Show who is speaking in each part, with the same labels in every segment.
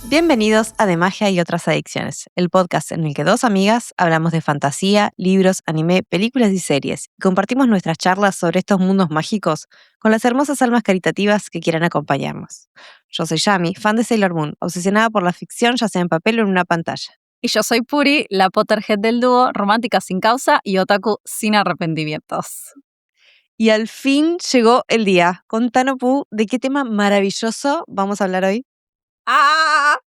Speaker 1: Bienvenidos a De Magia y otras adicciones, el podcast en el que dos amigas hablamos de fantasía, libros, anime, películas y series y compartimos nuestras charlas sobre estos mundos mágicos con las hermosas almas caritativas que quieran acompañarnos. Yo soy Yami, fan de Sailor Moon, obsesionada por la ficción ya sea en papel o en una pantalla.
Speaker 2: Y yo soy Puri, la Potterhead del dúo, romántica sin causa y otaku sin arrepentimientos.
Speaker 1: Y al fin llegó el día. Contanos, Pu, ¿de qué tema maravilloso vamos a hablar hoy?
Speaker 2: ¡Ah!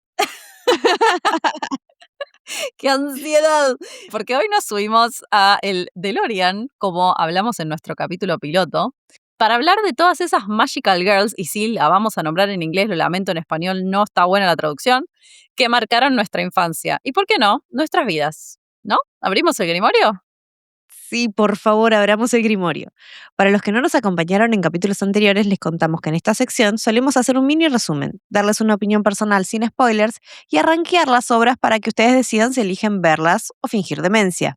Speaker 2: ¡Qué ansiedad! Porque hoy nos subimos a el DeLorean, como hablamos en nuestro capítulo piloto, para hablar de todas esas Magical Girls, y sí, la vamos a nombrar en inglés, lo lamento, en español no está buena la traducción, que marcaron nuestra infancia. Y, ¿por qué no?, nuestras vidas. ¿No? ¿Abrimos el grimorio?
Speaker 1: Sí, por favor, abramos el grimorio. Para los que no nos acompañaron en capítulos anteriores, les contamos que en esta sección solemos hacer un mini resumen, darles una opinión personal sin spoilers y arranquear las obras para que ustedes decidan si eligen verlas o fingir demencia.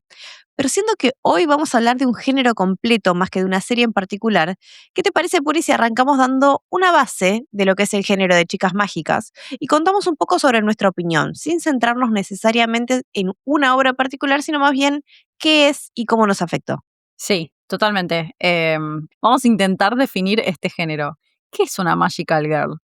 Speaker 1: Pero siendo que hoy vamos a hablar de un género completo más que de una serie en particular, ¿qué te parece, Puri, si arrancamos dando una base de lo que es el género de chicas mágicas y contamos un poco sobre nuestra opinión, sin centrarnos necesariamente en una obra particular, sino más bien qué es y cómo nos afectó?
Speaker 2: Sí, totalmente. Vamos a intentar definir este género. ¿Qué es una Magical Girl?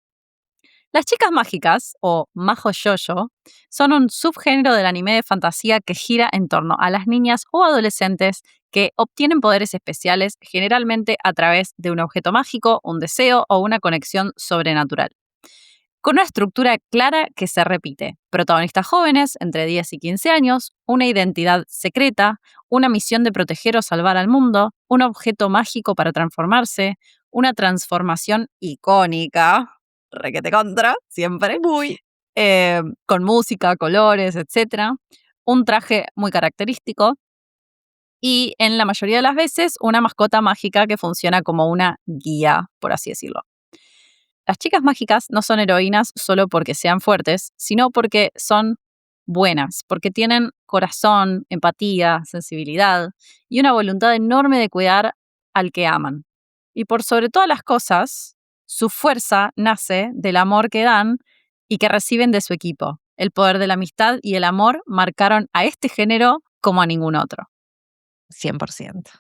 Speaker 2: Las chicas mágicas, o majo yoyo, son un subgénero del anime de fantasía que gira en torno a las niñas o adolescentes que obtienen poderes especiales generalmente a través de un objeto mágico, un deseo o una conexión sobrenatural. Con una estructura clara que se repite. Protagonistas jóvenes, entre 10 y 15 años, una identidad secreta, una misión de proteger o salvar al mundo, un objeto mágico para transformarse, una transformación icónica, requete contra, siempre,
Speaker 1: Muy.
Speaker 2: con música, colores, etc. Un traje muy característico y, en la mayoría de las veces, una mascota mágica que funciona como una guía, por así decirlo. Las chicas mágicas no son heroínas solo porque sean fuertes, sino porque son buenas, porque tienen corazón, empatía, sensibilidad y una voluntad enorme de cuidar al que aman. Y por sobre todas las cosas, su fuerza nace del amor que dan y que reciben de su equipo. El poder de la amistad y el amor marcaron a este género como a ningún otro.
Speaker 1: 100%.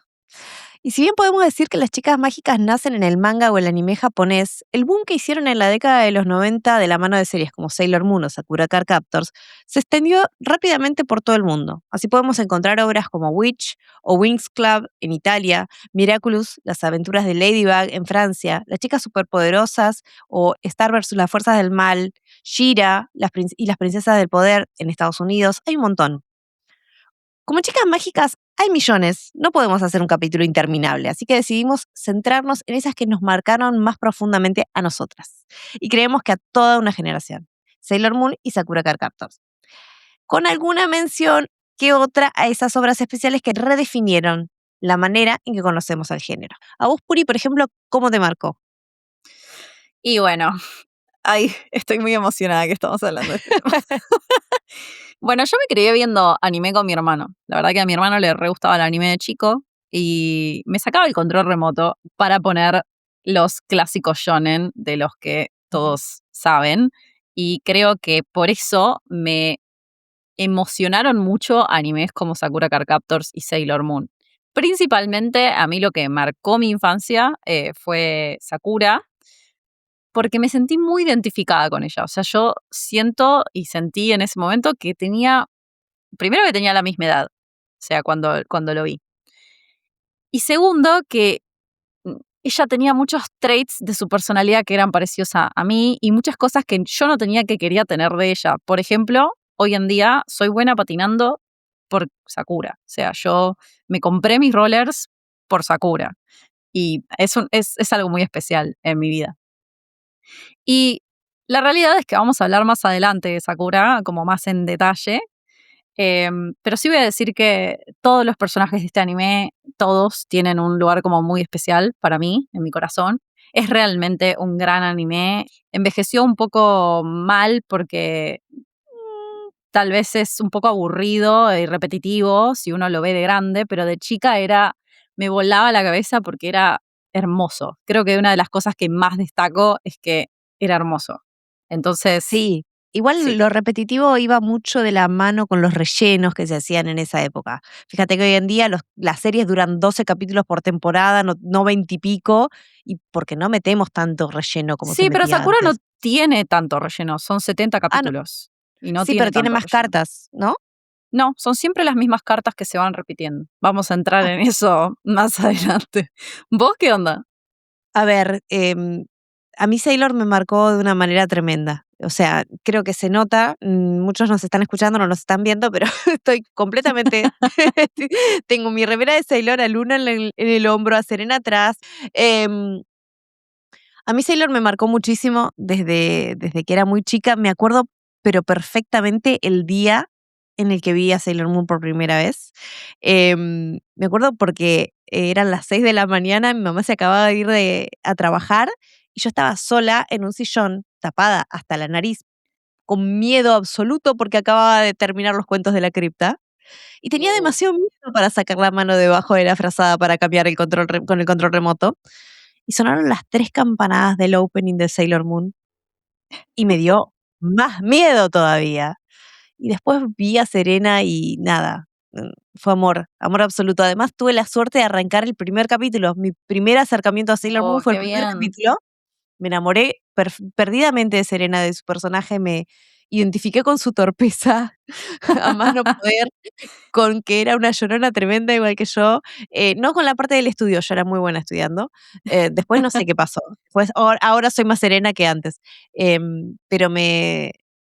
Speaker 1: Y si bien podemos decir que las chicas mágicas nacen en el manga o el anime japonés, el boom que hicieron en la década de los 90 de la mano de series como Sailor Moon o Sakura Card Captors se extendió rápidamente por todo el mundo. Así podemos encontrar obras como Witch o Winx Club en Italia, Miraculous, Las aventuras de Ladybug en Francia, Las chicas superpoderosas o Star vs. las fuerzas del mal, She-Ra y las princesas del poder en Estados Unidos. Hay un montón. Como chicas mágicas hay millones, no podemos hacer un capítulo interminable, así que decidimos centrarnos en esas que nos marcaron más profundamente a nosotras. Y creemos que a toda una generación. Sailor Moon y Sakura Card Captors. Con alguna mención que otra a esas obras especiales que redefinieron la manera en que conocemos al género. A vos, Puri, por ejemplo, ¿cómo te marcó?
Speaker 2: Y bueno, ay, estoy muy emocionada que estamos hablando de este tema. Bueno, yo me crié viendo anime con mi hermano. La verdad que a mi hermano le re gustaba el anime de chico y me sacaba el control remoto para poner los clásicos shonen de los que todos saben. Y creo que por eso me emocionaron mucho animes como Sakura Card Captors y Sailor Moon. Principalmente a mí lo que marcó mi infancia fue Sakura, porque me sentí muy identificada con ella. O sea, yo siento y sentí en ese momento que primero que tenía la misma edad, o sea, cuando lo vi. Y segundo, que ella tenía muchos traits de su personalidad que eran parecidos a mí y muchas cosas que yo no tenía que quería tener de ella. Por ejemplo, hoy en día soy buena patinando por Sakura. O sea, yo me compré mis rollers por Sakura. Y es algo muy especial en mi vida. Y la realidad es que vamos a hablar más adelante de Sakura, como más en detalle. Pero sí voy a decir que todos los personajes de este anime, todos tienen un lugar como muy especial para mí, en mi corazón. Es realmente un gran anime. Envejeció un poco mal porque tal vez es un poco aburrido y repetitivo si uno lo ve de grande, pero de chica era me volaba la cabeza porque era hermoso. Creo que una de las cosas que más destaco es que era hermoso. Entonces,
Speaker 1: Sí, igual
Speaker 2: sí.
Speaker 1: lo repetitivo iba mucho de la mano con los rellenos que se hacían en esa época. Fíjate que hoy en día las series duran 12 capítulos por temporada, no 20 y pico, y porque no metemos tanto relleno como se
Speaker 2: Sí, pero
Speaker 1: metía
Speaker 2: Sakura no
Speaker 1: antes.
Speaker 2: tiene tanto relleno, son 70
Speaker 1: Ah, no,
Speaker 2: capítulos y no
Speaker 1: sí,
Speaker 2: tiene
Speaker 1: pero tiene
Speaker 2: tanto
Speaker 1: más
Speaker 2: relleno.
Speaker 1: cartas, ¿no?
Speaker 2: No, son siempre las mismas cartas que se van repitiendo. Vamos a entrar
Speaker 1: Ah,
Speaker 2: en eso más adelante. ¿Vos qué onda?
Speaker 1: a ver, a mí Sailor me marcó de una manera tremenda. O sea, creo que se nota, muchos nos están escuchando, no nos están viendo, pero estoy completamente tengo mi remera de Sailor, a Luna en el hombro, a Serena atrás. Em, a mí Sailor me marcó muchísimo desde que era muy chica. Me acuerdo, pero perfectamente el día en el que vi a Sailor Moon por primera vez. Me acuerdo porque eran las 6 de la mañana, mi mamá se acababa de ir a trabajar y yo estaba sola en un sillón, tapada hasta la nariz, con miedo absoluto porque acababa de terminar los cuentos de la cripta. Y tenía
Speaker 2: Oh.
Speaker 1: demasiado miedo para sacar la mano debajo de la frazada para cambiar el control con el control remoto. Y sonaron las 3 campanadas del opening de Sailor Moon y me dio más miedo todavía. Y después vi a Serena y nada, fue amor, amor absoluto. Además, tuve la suerte de arrancar el primer capítulo. Mi primer acercamiento a Sailor Moon
Speaker 2: Oh,
Speaker 1: fue el
Speaker 2: qué
Speaker 1: primer
Speaker 2: bien.
Speaker 1: capítulo. Me enamoré perdidamente de Serena, de su personaje, me identifiqué con su torpeza a más no poder, con que era una llorona tremenda igual que yo, no con la parte del estudio, yo era muy buena estudiando, después no sé qué pasó, pues ahora soy más serena que antes, pero me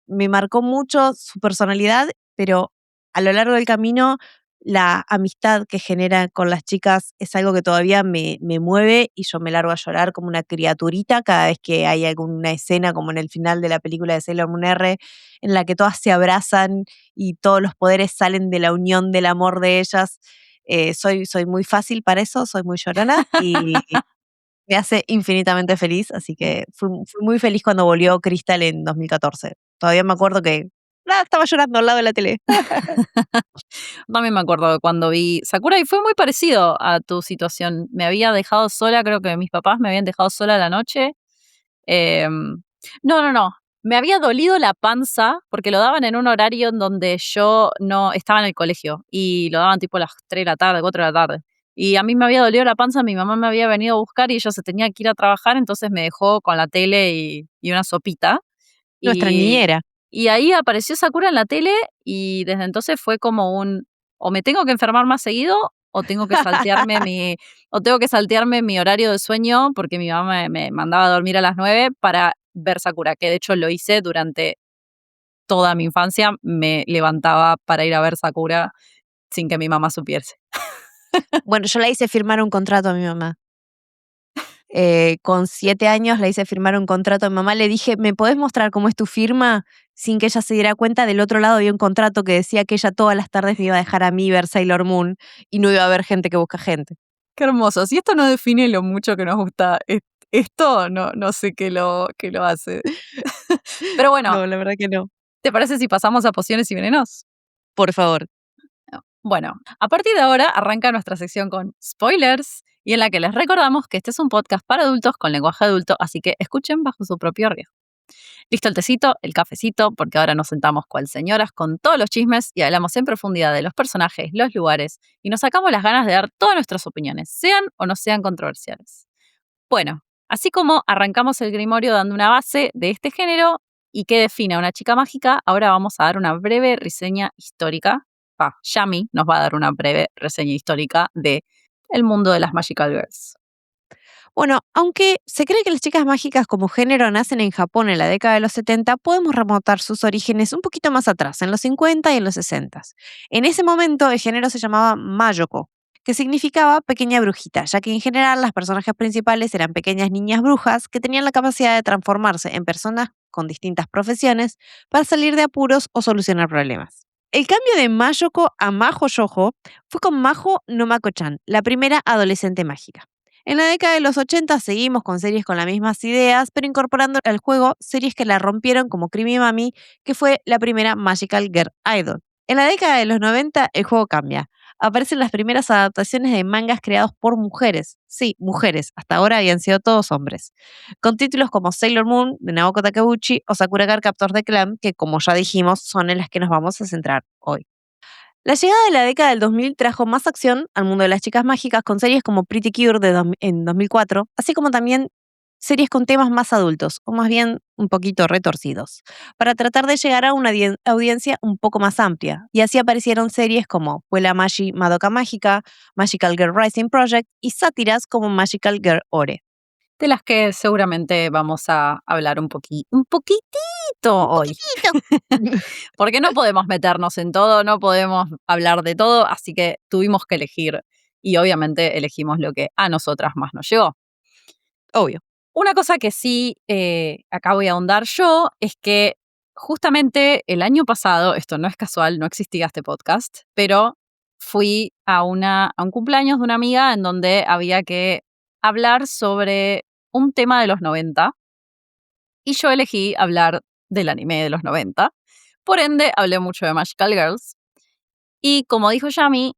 Speaker 1: marcó mucho su personalidad, pero a lo largo del camino la amistad que genera con las chicas es algo que todavía me mueve y yo me largo a llorar como una criaturita cada vez que hay alguna escena, como en el final de la película de Sailor Moon R, en la que todas se abrazan y todos los poderes salen de la unión del amor de ellas. Soy muy fácil para eso, soy muy llorona y me hace infinitamente feliz, así que fui muy feliz cuando volvió Crystal en 2014. Todavía me acuerdo que, estaba llorando al lado de la tele.
Speaker 2: También me acuerdo de cuando vi Sakura y fue muy parecido a tu situación. Me había dejado sola, creo que mis papás me habían dejado sola la noche. Em, no. Me había dolido la panza porque lo daban en un horario en donde yo no estaba en el colegio y lo daban tipo a las 3 de la tarde, 4 de la tarde. Y a mí me había dolido la panza, mi mamá me había venido a buscar y ella se tenía que ir a trabajar, entonces me dejó con la tele y una sopita.
Speaker 1: Nuestra
Speaker 2: Y,
Speaker 1: niñera.
Speaker 2: y ahí apareció Sakura en la tele y desde entonces fue como o me tengo que enfermar más seguido o tengo que saltearme mi horario de sueño porque mi mamá me mandaba a dormir a las 9 para ver Sakura, que de hecho lo hice durante toda mi infancia, me levantaba para ir a ver Sakura sin que mi mamá supiese.
Speaker 1: Bueno, yo la hice firmar un contrato a mi mamá. Con 7 años la hice firmar un contrato a mi mamá, le dije: "¿Me podés mostrar cómo es tu firma?", sin que ella se diera cuenta. Del otro lado había un contrato que decía que ella todas las tardes me iba a dejar a mí ver Sailor Moon y no iba a haber gente que busca gente.
Speaker 2: Qué hermoso. Si esto no define lo mucho que nos gusta esto, no sé qué lo hace. Pero bueno,
Speaker 1: No, la verdad que no.
Speaker 2: ¿te parece si pasamos a pociones y venenos?
Speaker 1: Por favor.
Speaker 2: Bueno, a partir de ahora arranca nuestra sección con spoilers y en la que les recordamos que este es un podcast para adultos con lenguaje adulto, así que escuchen bajo su propio riesgo. Listo el tecito, el cafecito, porque ahora nos sentamos cual señoras con todos los chismes y hablamos en profundidad de los personajes, los lugares y nos sacamos las ganas de dar todas nuestras opiniones, sean o no sean controversiales. Bueno, así como arrancamos el Grimorio dando una base de este género y que define a una chica mágica, ahora vamos a dar una breve reseña histórica. Yami nos va a dar una breve reseña histórica de el mundo de las Magical Girls.
Speaker 1: Bueno, aunque se cree que las chicas mágicas como género nacen en Japón en la década de los 70, podemos remontar sus orígenes un poquito más atrás, en los 50 y en los 60. En ese momento el género se llamaba Mayoko, que significaba pequeña brujita, ya que en general las personajes principales eran pequeñas niñas brujas que tenían la capacidad de transformarse en personas con distintas profesiones para salir de apuros o solucionar problemas. El cambio de Mayoko a Majo Yojo fue con Majo no Mako-chan, la primera adolescente mágica. En la década de los 80 seguimos con series con las mismas ideas, pero incorporando al juego series que la rompieron como Creamy Mami, que fue la primera Magical Girl Idol. En la década de los 90 el juego cambia. aparecen las primeras adaptaciones de mangas creados por mujeres. Sí, mujeres. Hasta ahora habían sido todos hombres. Con títulos como Sailor Moon, de Naoko Takeuchi, o Sakura Card Captor de Clan, que como ya dijimos, son en las que nos vamos a centrar hoy. La llegada de la década del 2000 trajo más acción al mundo de las chicas mágicas con series como Pretty Cure en 2004, así como también series con temas más adultos, o más bien un poquito retorcidos, para tratar de llegar a una audiencia un poco más amplia. Y así aparecieron series como Puella Magi Madoka Mágica, Magical Girl Rising Project y sátiras como Magical Girl Ore.
Speaker 2: De las que seguramente vamos a hablar un poquitito hoy. Porque no podemos meternos en todo, no podemos hablar de todo, así que tuvimos que elegir. Y obviamente elegimos lo que a nosotras más nos llegó.
Speaker 1: Obvio.
Speaker 2: Una cosa que sí acá voy a ahondar yo es que justamente el año pasado, esto no es casual, no existía este podcast, pero fui a un cumpleaños de una amiga en donde había que hablar sobre un tema de los 90 y yo elegí hablar del anime de los 90. Por ende, hablé mucho de Magical Girls y como dijo Yami,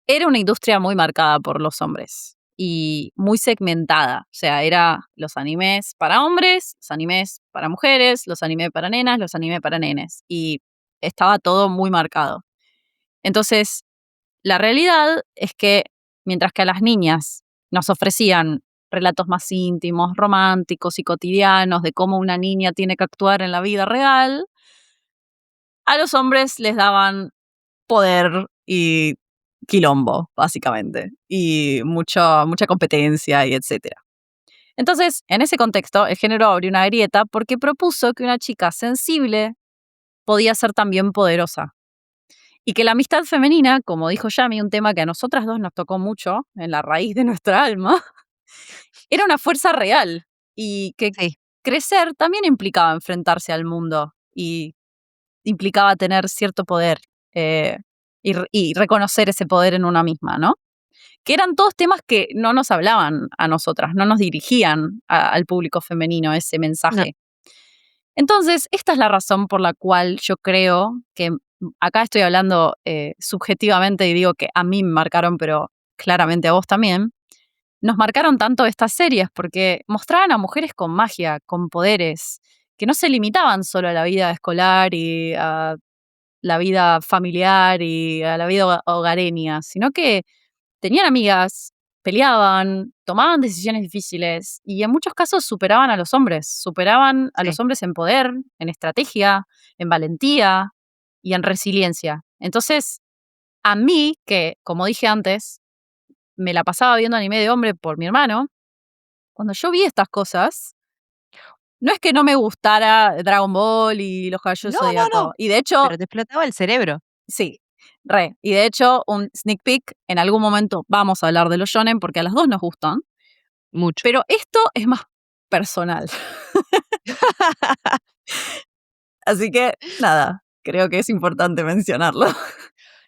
Speaker 2: era una industria muy marcada por los hombres y muy segmentada. O sea, era los animes para hombres, los animes para mujeres, los animes para nenas, los animes para nenes. Y estaba todo muy marcado. Entonces, la realidad es que mientras que a las niñas nos ofrecían relatos más íntimos, románticos y cotidianos de cómo una niña tiene que actuar en la vida real, a los hombres les daban poder y quilombo, básicamente, y mucha competencia y etcétera. Entonces, en ese contexto, el género abrió una grieta porque propuso que una chica sensible podía ser también poderosa. Y que la amistad femenina, como dijo Yami, un tema que a nosotras dos nos tocó mucho en la raíz de nuestra alma, era una fuerza real y que
Speaker 1: Sí.
Speaker 2: crecer también implicaba enfrentarse al mundo y implicaba tener cierto poder y reconocer ese poder en una misma, ¿no? Que eran todos temas que no nos hablaban a nosotras, no nos dirigían al público femenino ese
Speaker 1: No.
Speaker 2: mensaje. Entonces, esta es la razón por la cual yo creo que acá estoy hablando subjetivamente y digo que a mí me marcaron, pero claramente a vos también, nos marcaron tanto estas series porque mostraban a mujeres con magia, con poderes, que no se limitaban solo a la vida escolar y a la vida familiar y a la vida hogareña, sino que tenían amigas, peleaban, tomaban decisiones difíciles y en muchos casos superaban a los hombres, superaban a
Speaker 1: Sí.
Speaker 2: los hombres en poder, en estrategia, en valentía y en resiliencia. Entonces, a mí, que como dije antes, me la pasaba viendo anime de hombre por mi hermano, cuando yo vi estas cosas, no es que no me gustara Dragon Ball y los Caballeros
Speaker 1: No, no, no.
Speaker 2: Zodíaco, y de hecho,
Speaker 1: Pero te explotaba el cerebro.
Speaker 2: sí, y de hecho, un sneak peek, en algún momento vamos a hablar de los shonen porque a las dos nos gustan,
Speaker 1: Mucho.
Speaker 2: pero esto es más personal. Así que, nada, creo que es importante mencionarlo.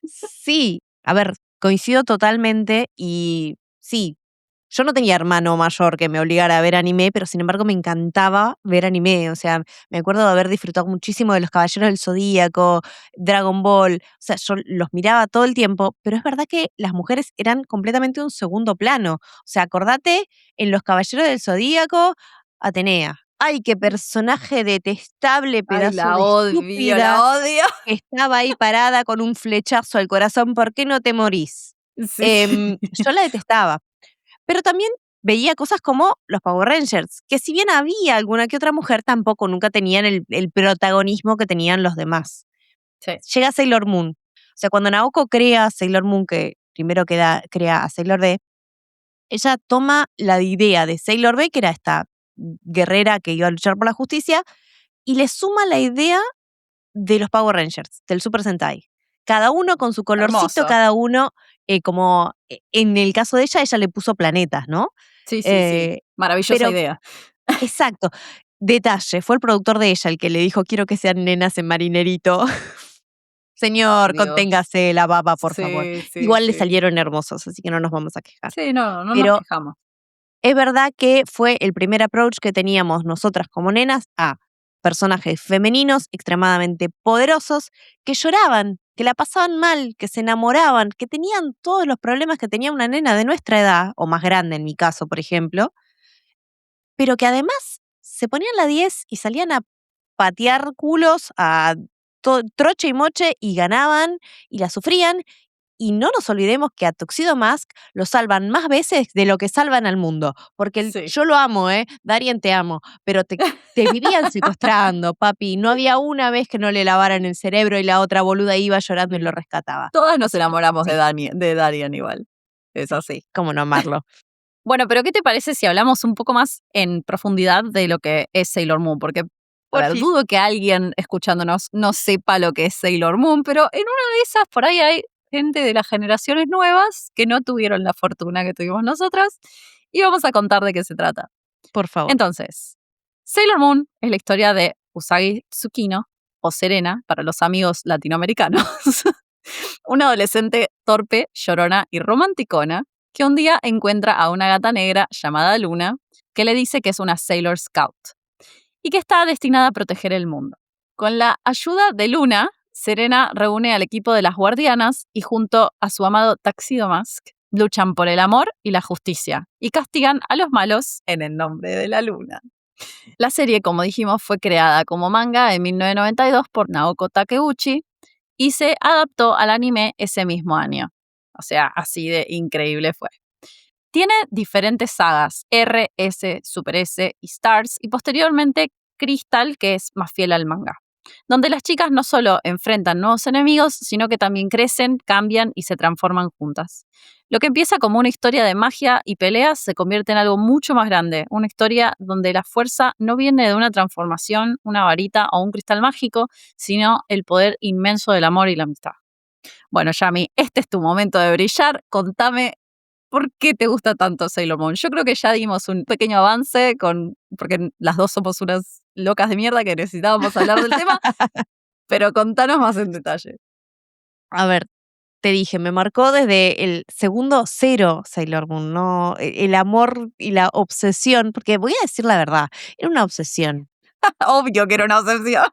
Speaker 1: Sí, a ver, coincido totalmente y sí, yo no tenía hermano mayor que me obligara a ver anime, pero sin embargo me encantaba ver anime. O sea, me acuerdo de haber disfrutado muchísimo de Los Caballeros del Zodíaco, Dragon Ball. O sea, yo los miraba todo el tiempo, pero es verdad que las mujeres eran completamente un segundo plano. O sea, acordate en Los Caballeros del Zodíaco, Atenea. Ay, qué personaje detestable,
Speaker 2: Ay,
Speaker 1: pedazo
Speaker 2: la
Speaker 1: de
Speaker 2: odio,
Speaker 1: estúpida,
Speaker 2: la odio.
Speaker 1: que estaba ahí parada con un flechazo al corazón. ¿Por qué no te morís?
Speaker 2: Sí, sí.
Speaker 1: Yo la detestaba. Pero también veía cosas como los Power Rangers, que si bien había alguna que otra mujer, tampoco nunca tenían el protagonismo que tenían los demás.
Speaker 2: Sí.
Speaker 1: Llega Sailor Moon. O sea, cuando Naoko crea Sailor Moon, que primero crea a Sailor V, ella toma la idea de Sailor V, que era esta guerrera que iba a luchar por la justicia, y le suma la idea de los Power Rangers, del Super Sentai. Cada uno con su colorcito,
Speaker 2: Hermoso.
Speaker 1: cada uno como en el caso de ella le puso planetas, ¿no?
Speaker 2: Sí, sí, sí.
Speaker 1: Eh,
Speaker 2: Maravillosa
Speaker 1: pero
Speaker 2: idea.
Speaker 1: exacto, detalle, fue el productor de ella el que le dijo: "Quiero que sean nenas en marinerito".
Speaker 2: Ay,
Speaker 1: Señor,
Speaker 2: Dios.
Speaker 1: conténgase la baba, por favor.
Speaker 2: Sí, sí,
Speaker 1: Igual le
Speaker 2: sí.
Speaker 1: salieron hermosos, así que no nos vamos a quejar.
Speaker 2: Sí, no, no nos
Speaker 1: Pero
Speaker 2: quejamos.
Speaker 1: es verdad que fue el primer approach que teníamos nosotras como nenas a personajes femeninos extremadamente poderosos que lloraban que la pasaban mal, que se enamoraban, que tenían todos los problemas que tenía una nena de nuestra edad, o más grande en mi caso, por ejemplo, pero que además se ponían la 10 y salían a patear culos a troche y moche y ganaban y la sufrían. Y no nos olvidemos que a Tuxedo Mask lo salvan más veces de lo que salvan al mundo. Porque
Speaker 2: Sí.
Speaker 1: yo lo amo, Darien, te amo. Pero te vivían secuestrando, papi. No había una vez que no le lavaran el cerebro y la otra boluda iba llorando y lo rescataba.
Speaker 2: Todas nos
Speaker 1: Así que,
Speaker 2: enamoramos
Speaker 1: sí,
Speaker 2: de Darien igual. Es así.
Speaker 1: cómo no amarlo.
Speaker 2: Bueno, pero ¿qué te parece si hablamos un poco más en profundidad de lo que es Sailor Moon? Porque, a ver,
Speaker 1: Porfis.
Speaker 2: dudo que alguien escuchándonos no sepa lo que es Sailor Moon, pero en una de esas por ahí hay gente de las generaciones nuevas que no tuvieron la fortuna que tuvimos nosotras y vamos a contar de qué se trata.
Speaker 1: Por favor.
Speaker 2: Entonces, Sailor Moon es la historia de Usagi Tsukino, o Serena para los amigos latinoamericanos, una adolescente torpe, llorona y romanticona que un día encuentra a una gata negra llamada Luna que le dice que es una Sailor Scout y que está destinada a proteger el mundo. Con la ayuda de Luna, Serena reúne al equipo de las guardianas y junto a su amado Tuxedo Mask luchan por el amor y la justicia y castigan a los malos en el nombre de la Luna. La serie, como dijimos, fue creada como manga en 1992 por Naoko Takeuchi y se adaptó al anime ese mismo año. O sea, así de increíble fue. Tiene diferentes sagas, R, S, Super S y Stars, y posteriormente Crystal, que es más fiel al manga, donde las chicas no solo enfrentan nuevos enemigos, sino que también crecen, cambian y se transforman juntas. Lo que empieza como una historia de magia y peleas se convierte en algo mucho más grande, una historia donde la fuerza no viene de una transformación, una varita o un cristal mágico, sino el poder inmenso del amor y la amistad. Bueno, Yami, este es tu momento de brillar. Contame por qué te gusta tanto Sailor Moon. Yo creo que ya dimos un pequeño avance porque las dos somos unas locas de mierda que necesitábamos hablar del tema, pero contanos más en detalle.
Speaker 1: A ver, te dije, me marcó desde el segundo cero Sailor Moon, ¿no? El amor y la obsesión, porque voy a decir la verdad, era una obsesión.
Speaker 2: Obvio que era una obsesión.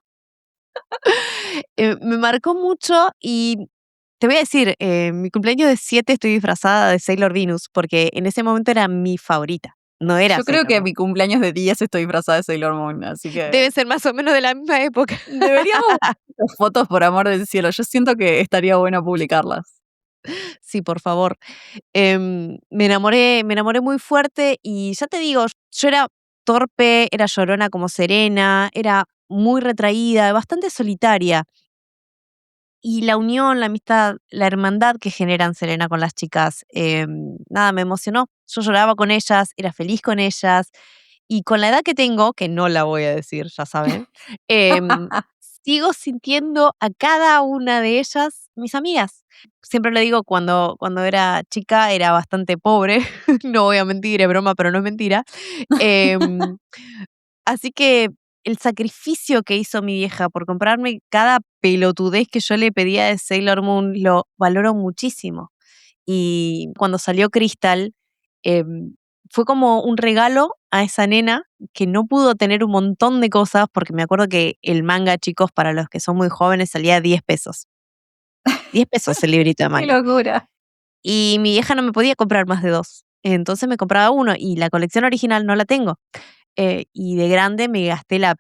Speaker 1: Me marcó mucho y te voy a decir, mi cumpleaños de 7 estoy disfrazada de Sailor Venus, porque en ese momento era mi favorita, no era
Speaker 2: Yo creo
Speaker 1: Sailor
Speaker 2: que en
Speaker 1: Moon.
Speaker 2: mi cumpleaños de 10 estoy disfrazada de Sailor Moon, así que
Speaker 1: Debe ser más o menos de la misma época.
Speaker 2: deberíamos buscar fotos por amor del cielo. Yo siento que estaría bueno publicarlas.
Speaker 1: Sí, por favor. Me enamoré muy fuerte y ya te digo, yo era torpe, era llorona como Serena, era muy retraída, bastante solitaria. Y la unión, la amistad, la hermandad que generan Serena con las chicas, nada, me emocionó. Yo lloraba con ellas, era feliz con ellas. Y con la edad que tengo, que no la voy a decir, ya saben, em, sigo sintiendo a cada una de ellas mis amigas. Siempre lo digo, cuando era chica era bastante pobre, no voy a mentir, es broma, pero no es mentira. Em, Así que el sacrificio que hizo mi vieja por comprarme cada pelotudez que yo le pedía de Sailor Moon lo valoro muchísimo. Y cuando salió Crystal, fue como un regalo a esa nena que no pudo tener un montón de cosas, porque me acuerdo que el manga, chicos, para los que son muy jóvenes, salía 10 pesos. 10 pesos el librito de
Speaker 2: Qué
Speaker 1: manga.
Speaker 2: locura.
Speaker 1: Y mi vieja no me podía comprar más de 2. Entonces me compraba uno y la colección original no la tengo. Y de grande me gasté la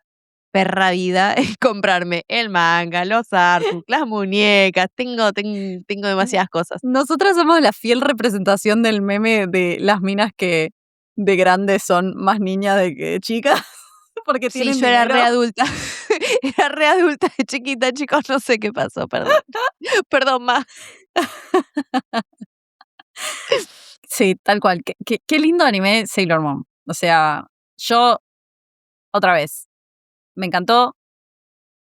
Speaker 1: perra vida en comprarme el manga, los artbooks, las muñecas, tengo demasiadas cosas.
Speaker 2: Nosotras somos la fiel representación del meme de las minas que de grandes son más niñas de que chicas, porque
Speaker 1: Sí,
Speaker 2: tienen
Speaker 1: yo era
Speaker 2: dinero.
Speaker 1: re adulta, era re adulta de chiquita, chicos, no sé qué pasó, perdón. Perdón, ma.
Speaker 2: Sí, tal cual. Qué lindo anime Sailor Moon. O sea, yo, otra vez, me encantó.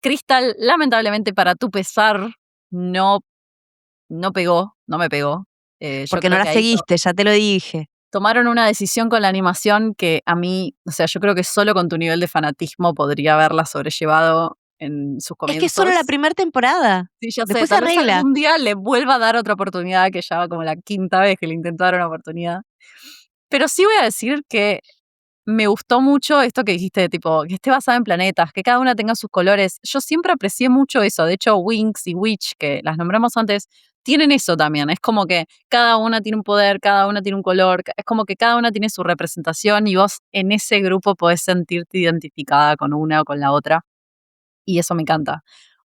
Speaker 2: Crystal, lamentablemente para tu pesar, no, no pegó, no me pegó. Yo
Speaker 1: Porque no
Speaker 2: creo
Speaker 1: la
Speaker 2: que ahí
Speaker 1: seguiste, ya te lo dije.
Speaker 2: tomaron una decisión con la animación que a mí, o sea, yo creo que solo con tu nivel de fanatismo podría haberla sobrellevado en sus
Speaker 1: Es que es solo la
Speaker 2: comienzos.
Speaker 1: primera temporada.
Speaker 2: Sí, ya sé,
Speaker 1: Después se
Speaker 2: tal vez
Speaker 1: arregla.
Speaker 2: algún día le vuelva a dar otra oportunidad, que ya va como la quinta vez que le intentaron una oportunidad. Pero sí voy a decir que me gustó mucho esto que dijiste, tipo, que esté basada en planetas, que cada una tenga sus colores. Yo siempre aprecié mucho eso. De hecho, Winx y Witch, que las nombramos antes, tienen eso también. Es como que cada una tiene un poder, cada una tiene un color. Es como que cada una tiene su representación y vos en ese grupo podés sentirte identificada con una o con la otra. Y eso me encanta.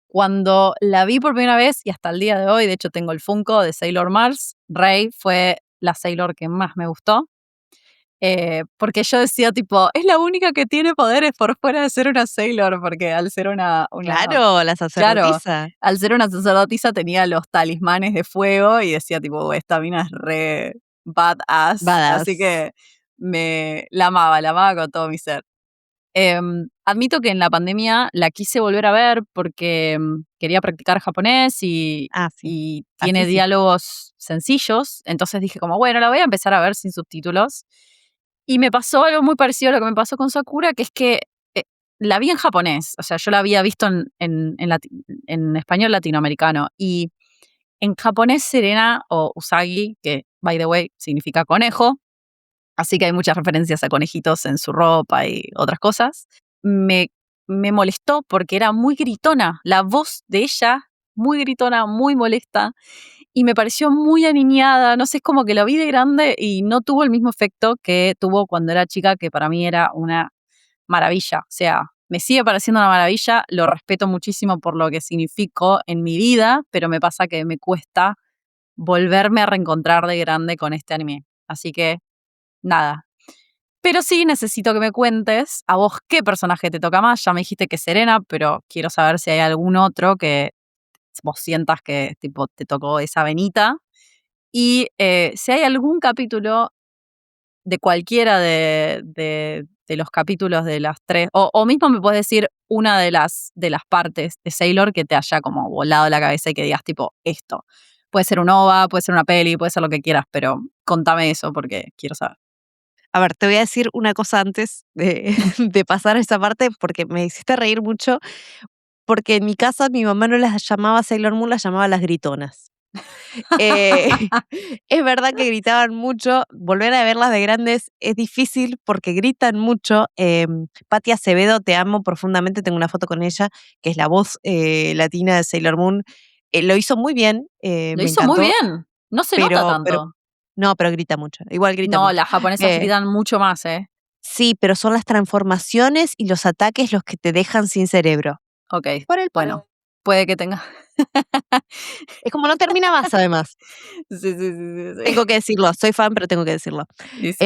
Speaker 2: Cuando la vi por primera vez, y hasta el día de hoy, de hecho tengo el Funko de Sailor Mars, Rey fue la Sailor que más me gustó. Porque yo decía, tipo, es la única que tiene poderes por fuera de ser una Sailor, porque al ser
Speaker 1: Claro, la
Speaker 2: claro,
Speaker 1: sacerdotisa.
Speaker 2: al ser una sacerdotisa tenía los talismanes de fuego y decía, tipo, esta mina es re badass. Así
Speaker 1: Badass.
Speaker 2: que la amaba con todo mi ser. Admito que en la pandemia la quise volver a ver porque quería practicar japonés
Speaker 1: Ah, sí.
Speaker 2: y
Speaker 1: Así
Speaker 2: tiene
Speaker 1: sí.
Speaker 2: diálogos sencillos. Entonces dije como, bueno, la voy a empezar a ver sin subtítulos. Y me pasó algo muy parecido a lo que me pasó con Sakura, que es que eh, la vi en japonés. O sea, yo la había visto en español latinoamericano. Y en japonés Serena o Usagi, que by the way significa conejo, así que hay muchas referencias a conejitos en su ropa y otras cosas, me, me molestó porque era muy gritona, la voz de ella, muy gritona, muy molesta, y me pareció muy aniñada, no sé, es como que la vi de grande y no tuvo el mismo efecto que tuvo cuando era chica, que para mí era una maravilla, o sea, me sigue pareciendo una maravilla, lo respeto muchísimo por lo que significó en mi vida, pero me pasa que me cuesta volverme a reencontrar de grande con este anime, así que nada, pero sí necesito que me cuentes a vos qué personaje te toca más. Ya me dijiste que es Serena, pero quiero saber si hay algún otro que vos sientas que tipo, te tocó esa venita. Y si hay algún capítulo de cualquiera de los capítulos de las tres, o mismo me puedes decir una de las partes de Sailor que te haya como volado la cabeza y que digas tipo esto. Puede ser un OVA, puede ser una peli, puede ser lo que quieras, pero contame eso porque quiero saber.
Speaker 1: A ver, te voy a decir una cosa antes de, de pasar a esa parte, porque me hiciste reír mucho, porque en mi casa mi mamá no las llamaba Sailor Moon, las llamaba las gritonas. Eh, es verdad que gritaban mucho, volver a verlas de grandes es difícil porque gritan mucho. Patti Acevedo, te amo profundamente, tengo una foto con ella, que es la voz latina de Sailor Moon. Lo hizo muy bien,
Speaker 2: Lo
Speaker 1: me
Speaker 2: hizo muy
Speaker 1: encantó,
Speaker 2: bien. No se nota
Speaker 1: pero
Speaker 2: tanto.
Speaker 1: no, pero grita mucho, igual grita
Speaker 2: No,
Speaker 1: mucho.
Speaker 2: las japonesas
Speaker 1: Eh,
Speaker 2: gritan mucho más, ¿eh?
Speaker 1: sí, pero son las transformaciones y los ataques los que te dejan sin cerebro.
Speaker 2: Ok,
Speaker 1: Por el
Speaker 2: bueno,
Speaker 1: poder.
Speaker 2: puede que tenga.
Speaker 1: Es como no termina más, además.
Speaker 2: Sí, sí, sí, sí, sí.
Speaker 1: Tengo que decirlo, soy fan, pero tengo que decirlo.
Speaker 2: Y sí.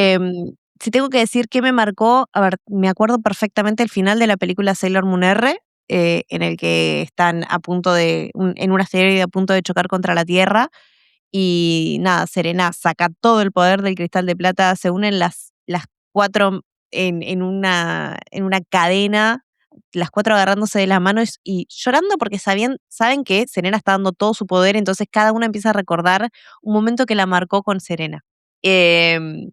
Speaker 1: Si tengo que decir qué me marcó, a ver, me acuerdo perfectamente el final de la película Sailor Moon R, en el que están a punto en un asteroide a punto de chocar contra la Tierra, y nada, Serena saca todo el poder del cristal de plata, se unen las cuatro en una cadena, las cuatro agarrándose de las manos y llorando porque saben que Serena está dando todo su poder, entonces cada una empieza a recordar un momento que la marcó con Serena. Em,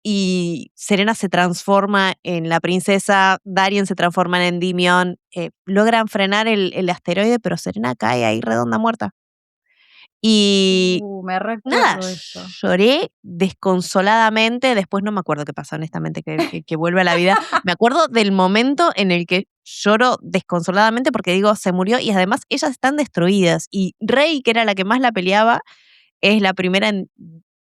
Speaker 1: y Serena se transforma en la princesa, Darien se transforma en Endymion, logran frenar el asteroide, pero Serena cae ahí redonda muerta. Y
Speaker 2: Me
Speaker 1: nada,
Speaker 2: recuerdo esto.
Speaker 1: lloré desconsoladamente, después no me acuerdo qué pasa, honestamente, que vuelve a la vida. Me acuerdo del momento en el que lloro desconsoladamente porque digo, se murió y además ellas están destruidas. Y Rey, que era la que más la peleaba, es la primera en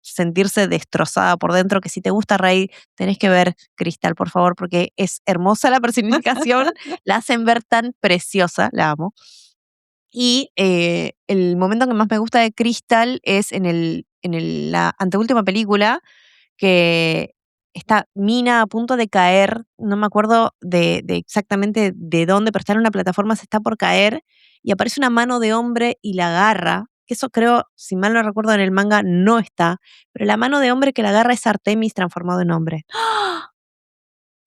Speaker 1: sentirse destrozada por dentro, que si te gusta Rey, tenés que ver Crystal, por favor, porque es hermosa la personificación, la hacen ver tan preciosa, la amo. Y el momento que más me gusta de Crystal es la anteúltima película, que está Mina a punto de caer, no me acuerdo de exactamente de dónde, pero está en una plataforma, se está por caer, y aparece una mano de hombre y la agarra, que eso creo, si mal no recuerdo en el manga, no está, pero la mano de hombre que la agarra es Artemis transformado en hombre.
Speaker 2: ¡Ah!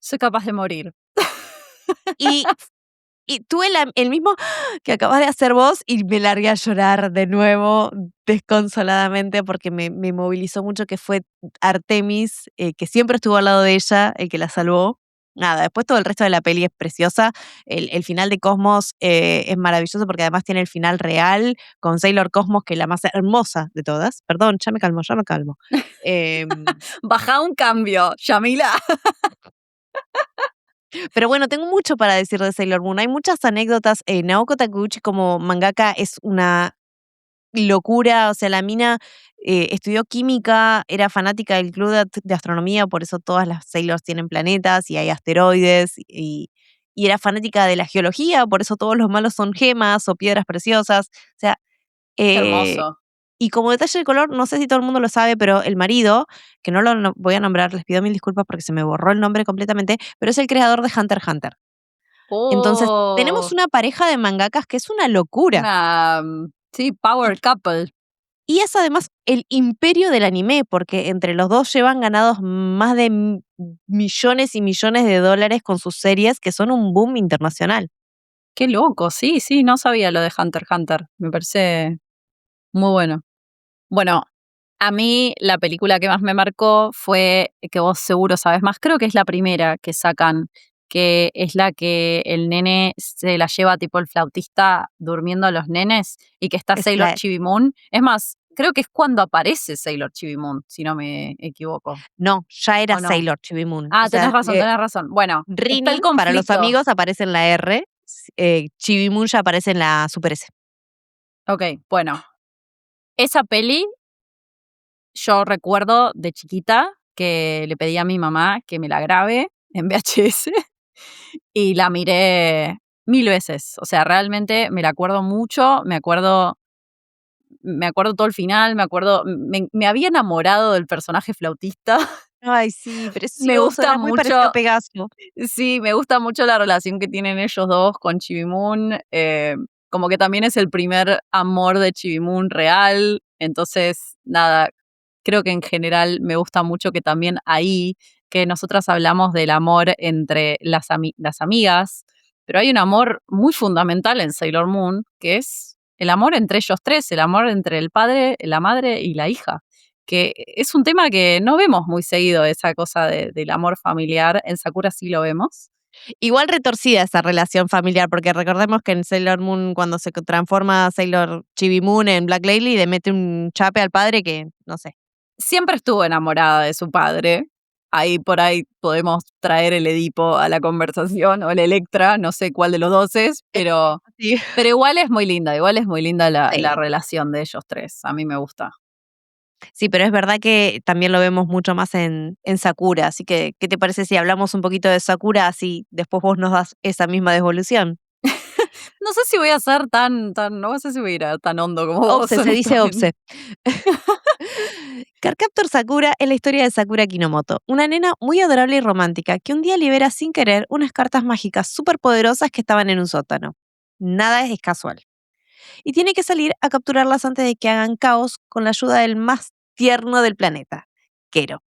Speaker 2: Soy capaz de morir.
Speaker 1: Y Y tuve el mismo que acabas de hacer vos y me largué a llorar de nuevo, desconsoladamente, porque me movilizó mucho que fue Artemis, que siempre estuvo al lado de ella, el que la salvó. nada, después todo el resto de la peli es preciosa. El final de Cosmos es maravilloso porque además tiene el final real con Sailor Cosmos, que es la más hermosa de todas. Perdón, ya me calmo, ya me calmo.
Speaker 2: Baja un cambio, Yamila.
Speaker 1: Pero bueno, tengo mucho para decir de Sailor Moon. Hay muchas anécdotas. Naoko Takeuchi como mangaka es una locura. O sea, la mina estudió química, era fanática del club de astronomía, por eso todas las Sailors tienen planetas y hay asteroides. Y era fanática de la geología, por eso todos los malos son gemas o piedras preciosas. O sea,
Speaker 2: Qué
Speaker 1: eh,
Speaker 2: hermoso.
Speaker 1: y como detalle de color, no sé si todo el mundo lo sabe, pero el marido, que no lo voy a nombrar, les pido mil disculpas porque se me borró el nombre completamente, pero es el creador de Hunter x Hunter. Entonces, tenemos
Speaker 2: Oh,
Speaker 1: una pareja de mangakas que es una locura.
Speaker 2: una, sí, power couple.
Speaker 1: Y es además el imperio del anime, porque entre los dos llevan ganados más de millones y millones de dólares con sus series, que son un boom internacional.
Speaker 2: Qué loco, sí, sí, no sabía lo de Hunter x Hunter. Me parece muy bueno. Bueno, a mí la película que más me marcó fue, que vos seguro sabes más, creo que es la primera que sacan, que es la que el nene se la lleva tipo el flautista durmiendo a los nenes y que está
Speaker 1: Es
Speaker 2: Sailor
Speaker 1: la,
Speaker 2: Chibi Moon. Es más, creo que es cuando aparece Sailor Chibi Moon, si no me equivoco.
Speaker 1: no, ya era
Speaker 2: ¿O no?
Speaker 1: Sailor Chibi Moon. O
Speaker 2: Ah,
Speaker 1: sea,
Speaker 2: tenés razón, tenés razón. Bueno, está el
Speaker 1: Rini para los
Speaker 2: conflicto.
Speaker 1: amigos aparece en la R, Chibi Moon ya aparece en la Super S.
Speaker 2: Ok, bueno. Esa peli yo recuerdo de chiquita que le pedí a mi mamá que me la grabe en VHS y la miré 1000 veces. O sea, realmente me la acuerdo mucho, me acuerdo todo el final, me había enamorado del personaje flautista.
Speaker 1: Ay, sí,
Speaker 2: Me
Speaker 1: precioso,
Speaker 2: gusta
Speaker 1: era muy parecido a
Speaker 2: mucho,
Speaker 1: Pegaso.
Speaker 2: sí, me gusta mucho la relación que tienen ellos dos con Chibi Moon. Como que también es el primer amor de Chibi Moon real. Entonces, nada, creo que en general me gusta mucho que también ahí, que nosotras hablamos del amor entre las amigas, pero hay un amor muy fundamental en Sailor Moon, que es el amor entre ellos tres, el amor entre el padre, la madre y la hija, que es un tema que no vemos muy seguido, esa cosa del amor familiar. En Sakura sí lo vemos.
Speaker 1: Igual retorcida esa relación familiar, porque recordemos que en Sailor Moon, cuando se transforma Sailor Chibi Moon en Black Lady, le mete un chape al padre que, no sé.
Speaker 2: Siempre estuvo enamorada de su padre. Ahí por ahí podemos traer el Edipo a la conversación o el Electra, no sé cuál de los dos es,
Speaker 1: Sí.
Speaker 2: pero igual es muy linda la
Speaker 1: Sí.
Speaker 2: relación de ellos tres. A mí me gusta.
Speaker 1: Sí, pero es verdad que también lo vemos mucho más en Sakura. Así que, ¿qué te parece si hablamos un poquito de Sakura? Así después vos nos das esa misma devolución.
Speaker 2: No sé si voy a ser no sé si voy a ir a tan hondo como vos,
Speaker 1: Obse, se dice
Speaker 2: honestamente.
Speaker 1: Obse. Cardcaptor Sakura es la historia de Sakura Kinomoto, una nena muy adorable y romántica que un día libera sin querer unas cartas mágicas súper poderosas que estaban en un sótano. Nada es casual. Y tiene que salir a capturarlas antes de que hagan caos con la ayuda del más tierno del planeta, Kero.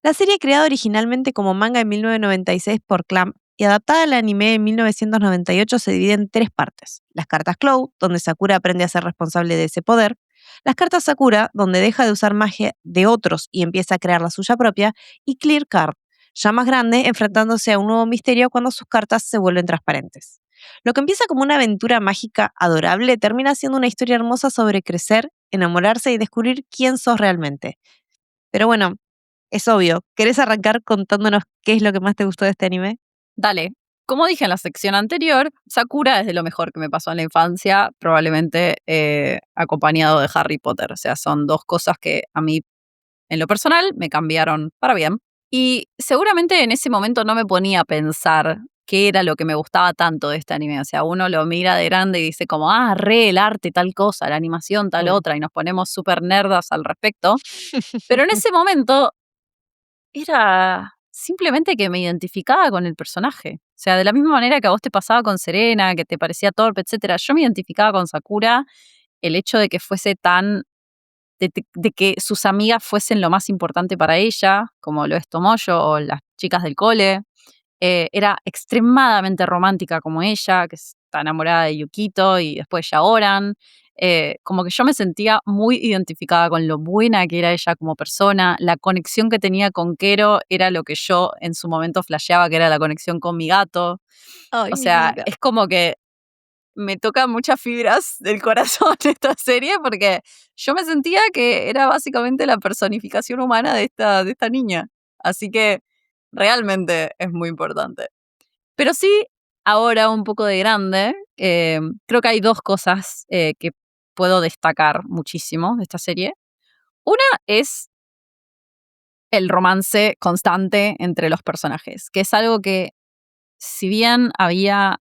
Speaker 1: La serie creada originalmente como manga en 1996 por Clamp y adaptada al anime en 1998 se divide en tres partes. Las cartas Cloud, donde Sakura aprende a ser responsable de ese poder. Las cartas Sakura, donde deja de usar magia de otros y empieza a crear la suya propia. Y Clear Card, ya más grande, enfrentándose a un nuevo misterio cuando sus cartas se vuelven transparentes. Lo que empieza como una aventura mágica adorable termina siendo una historia hermosa sobre crecer, enamorarse y descubrir quién sos realmente. Pero bueno, es obvio. ¿Querés arrancar contándonos qué es lo que más te gustó de este anime?
Speaker 2: Dale. Como dije en la sección anterior, Sakura es de lo mejor que me pasó en la infancia, probablemente acompañado de Harry Potter. O sea, son dos cosas que a mí, en lo personal, me cambiaron para bien. Y seguramente en ese momento no me ponía a pensar qué era lo que me gustaba tanto de este anime. O sea, uno lo mira de grande y dice como, re, el arte, tal cosa, la animación, tal
Speaker 1: Mm.
Speaker 2: otra, y nos ponemos súper nerdas al respecto. Pero en ese momento era simplemente que me identificaba con el personaje. O sea, de la misma manera que a vos te pasaba con Serena, que te parecía torpe, etcétera, yo me identificaba con Sakura, el hecho de que fuese tan de que sus amigas fuesen lo más importante para ella, como lo es Tomoyo o las chicas del cole. Era extremadamente romántica como ella, que está enamorada de Yukito y después Yaoran. como que yo me sentía muy identificada con lo buena que era ella como persona. La conexión que tenía con Quero era lo que yo en su momento flasheaba que era la conexión con mi gato.
Speaker 1: Ay,
Speaker 2: O
Speaker 1: mi
Speaker 2: sea,
Speaker 1: vida.
Speaker 2: es como que me toca muchas fibras del corazón esta serie porque yo me sentía que era básicamente la personificación humana de esta niña. Así que realmente es muy importante. Pero sí, ahora un poco de grande, creo que hay dos cosas que puedo destacar muchísimo de esta serie. Una es el romance constante entre los personajes, que es algo que, si bien había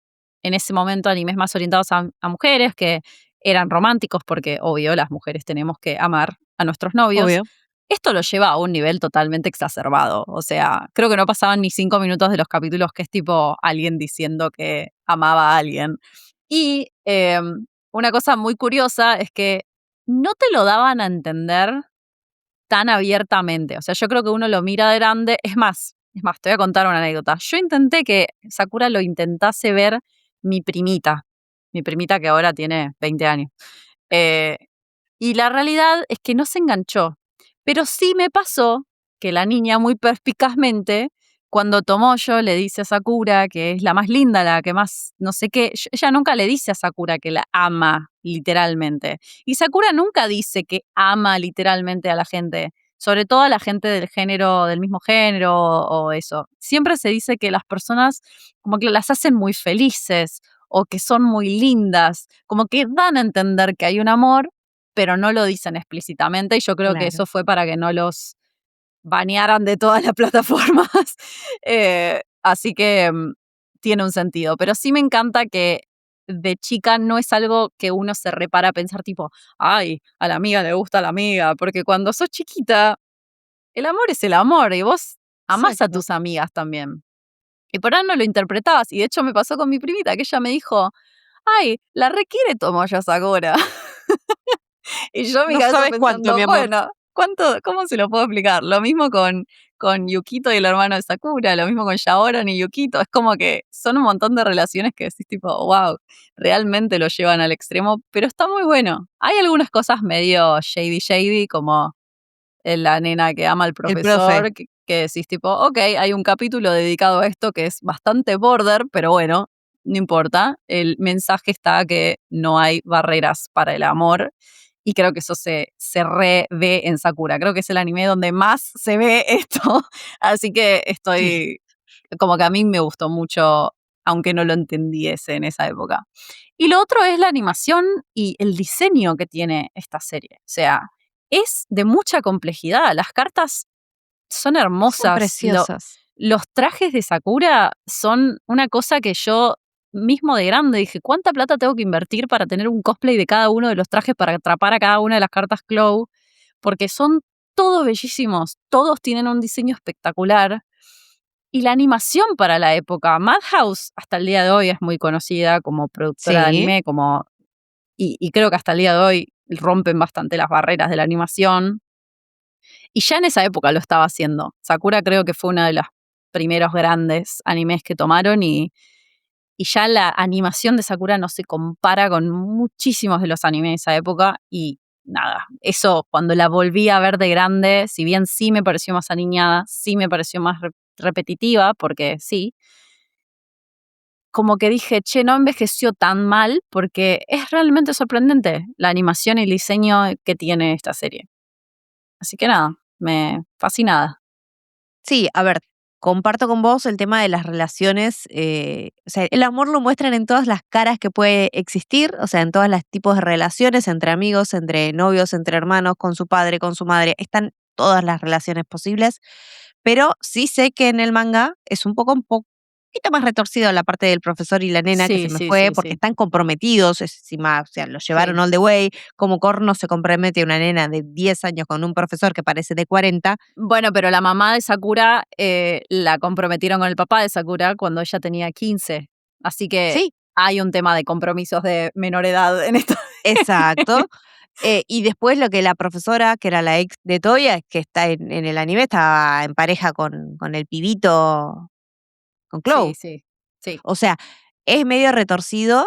Speaker 2: en ese momento animes más orientados a mujeres que eran románticos, porque obvio las mujeres tenemos que amar a nuestros novios,
Speaker 1: Obvio.
Speaker 2: esto lo lleva a un nivel totalmente exacerbado. O sea, creo que no pasaban ni 5 minutos de los capítulos que es tipo alguien diciendo que amaba a alguien. Y una cosa muy curiosa es que no te lo daban a entender tan abiertamente. O sea, yo creo que uno lo mira de grande. Es más, te voy a contar una anécdota. Yo intenté que Sakura lo intentase ver mi primita que ahora tiene 20 años. Eh, y la realidad es que no se enganchó. Pero sí me pasó que la niña muy perspicazmente, cuando Tomoyo le dice a Sakura que es la más linda, la que más no sé qué, ella nunca le dice a Sakura que la ama literalmente. Y Sakura nunca dice que ama literalmente a la gente, sobre todo a la gente del género, del mismo género o eso. Siempre se dice que las personas como que las hacen muy felices o que son muy lindas, como que dan a entender que hay un amor, pero no lo dicen explícitamente y yo creo que
Speaker 1: Claro.
Speaker 2: eso fue para que no los banearan de todas las plataformas. Así que tiene un sentido, pero sí me encanta que de chica no es algo que uno se repara a pensar tipo, ay, a la amiga le gusta a la amiga, porque cuando sos chiquita, el amor es el amor y vos amás a
Speaker 1: Exacto.
Speaker 2: tus amigas también. Y por ahí no lo interpretabas, y de hecho me pasó con mi primita, que ella me dijo, ay, la requiere Tomoyo Sakura. Y yo en mi
Speaker 1: No
Speaker 2: cabeza
Speaker 1: sabes cuánto,
Speaker 2: pensando,
Speaker 1: mi amor.
Speaker 2: bueno, ¿cómo se lo puedo explicar? Lo mismo con Yukito y el hermano de Sakura, lo mismo con Shaoran y Yukito. Es como que son un montón de relaciones que decís tipo, wow, realmente lo llevan al extremo, pero está muy bueno. Hay algunas cosas medio shady, como la nena que ama al
Speaker 1: El profe.
Speaker 2: profesor, que decís tipo, ok, hay un capítulo dedicado a esto que es bastante border, pero bueno, no importa. El mensaje está que no hay barreras para el amor. Y creo que eso se re ve en Sakura. Creo que es el anime donde más se ve esto. Así que
Speaker 1: Sí.
Speaker 2: estoy como que a mí me gustó mucho, aunque no lo entendiese en esa época. Y lo otro es la animación y el diseño que tiene esta serie. O sea, es de mucha complejidad. Las cartas son
Speaker 1: Son
Speaker 2: hermosas.
Speaker 1: preciosas.
Speaker 2: Los trajes de Sakura son una cosa que yo mismo de grande dije, ¿cuánta plata tengo que invertir para tener un cosplay de cada uno de los trajes para atrapar a cada una de las cartas Clow? Porque son todos bellísimos, todos tienen un diseño espectacular. Y la animación para la época, Madhouse hasta el día de hoy es muy conocida como productora de
Speaker 1: Sí.
Speaker 2: anime, y creo que hasta el día de hoy rompen bastante las barreras de la animación. Y ya en esa época lo estaba haciendo. Sakura creo que fue uno de los primeros grandes animes que tomaron y ya la animación de Sakura no se compara con muchísimos de los animes de esa época y nada, eso cuando la volví a ver de grande, si bien sí me pareció más aniñada, sí me pareció más repetitiva, porque sí, como que dije, che, no envejeció tan mal porque es realmente sorprendente la animación y el diseño que tiene esta serie. Así que nada, me fascinada.
Speaker 1: Sí, a ver, comparto con vos el tema de las relaciones, o sea, el amor lo muestran en todas las caras que puede existir, o sea, en todos los tipos de relaciones, entre amigos, entre novios, entre hermanos, con su padre, con su madre, están todas las relaciones posibles, pero sí sé que en el manga es un poquito más retorcido la parte del profesor y la nena que se
Speaker 2: Sí,
Speaker 1: me
Speaker 2: sí,
Speaker 1: fue,
Speaker 2: sí,
Speaker 1: porque
Speaker 2: sí.
Speaker 1: están comprometidos, encima, o sea, lo llevaron
Speaker 2: Sí.
Speaker 1: all the way, como Corno se compromete a una nena de 10 años con un profesor que parece de 40.
Speaker 2: Bueno, pero la mamá de Sakura la comprometieron con el papá de Sakura cuando ella tenía 15. Así que
Speaker 1: Sí,
Speaker 2: hay un tema de compromisos de menor edad en esto.
Speaker 1: exacto. Y después lo que la profesora, que era la ex de Toya, que está en el anime, estaba en pareja con el pibito, con
Speaker 2: Sí,
Speaker 1: Chloe.
Speaker 2: sí, sí.
Speaker 1: O sea, es medio retorcido.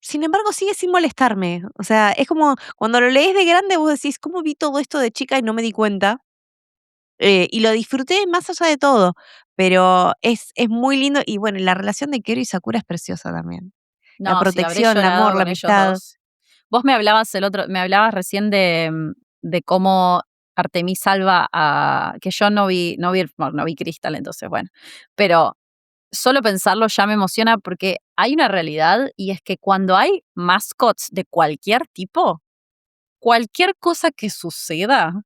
Speaker 1: sin embargo, sigue sin molestarme. O sea, es como cuando lo lees de grande, vos decís, ¿cómo vi todo esto de chica y no me di cuenta? Y lo disfruté más allá de todo, pero es muy lindo y bueno, la relación de Kero y Sakura es preciosa también. La
Speaker 2: No, sí, habré
Speaker 1: protección, el
Speaker 2: llorado
Speaker 1: amor, la
Speaker 2: con ellos
Speaker 1: amistad.
Speaker 2: dos. Vos me hablabas recién de cómo Artemis salva a, que yo no vi Crystal, entonces bueno, pero solo pensarlo ya me emociona porque hay una realidad y es que cuando hay mascots de cualquier tipo, cualquier cosa que suceda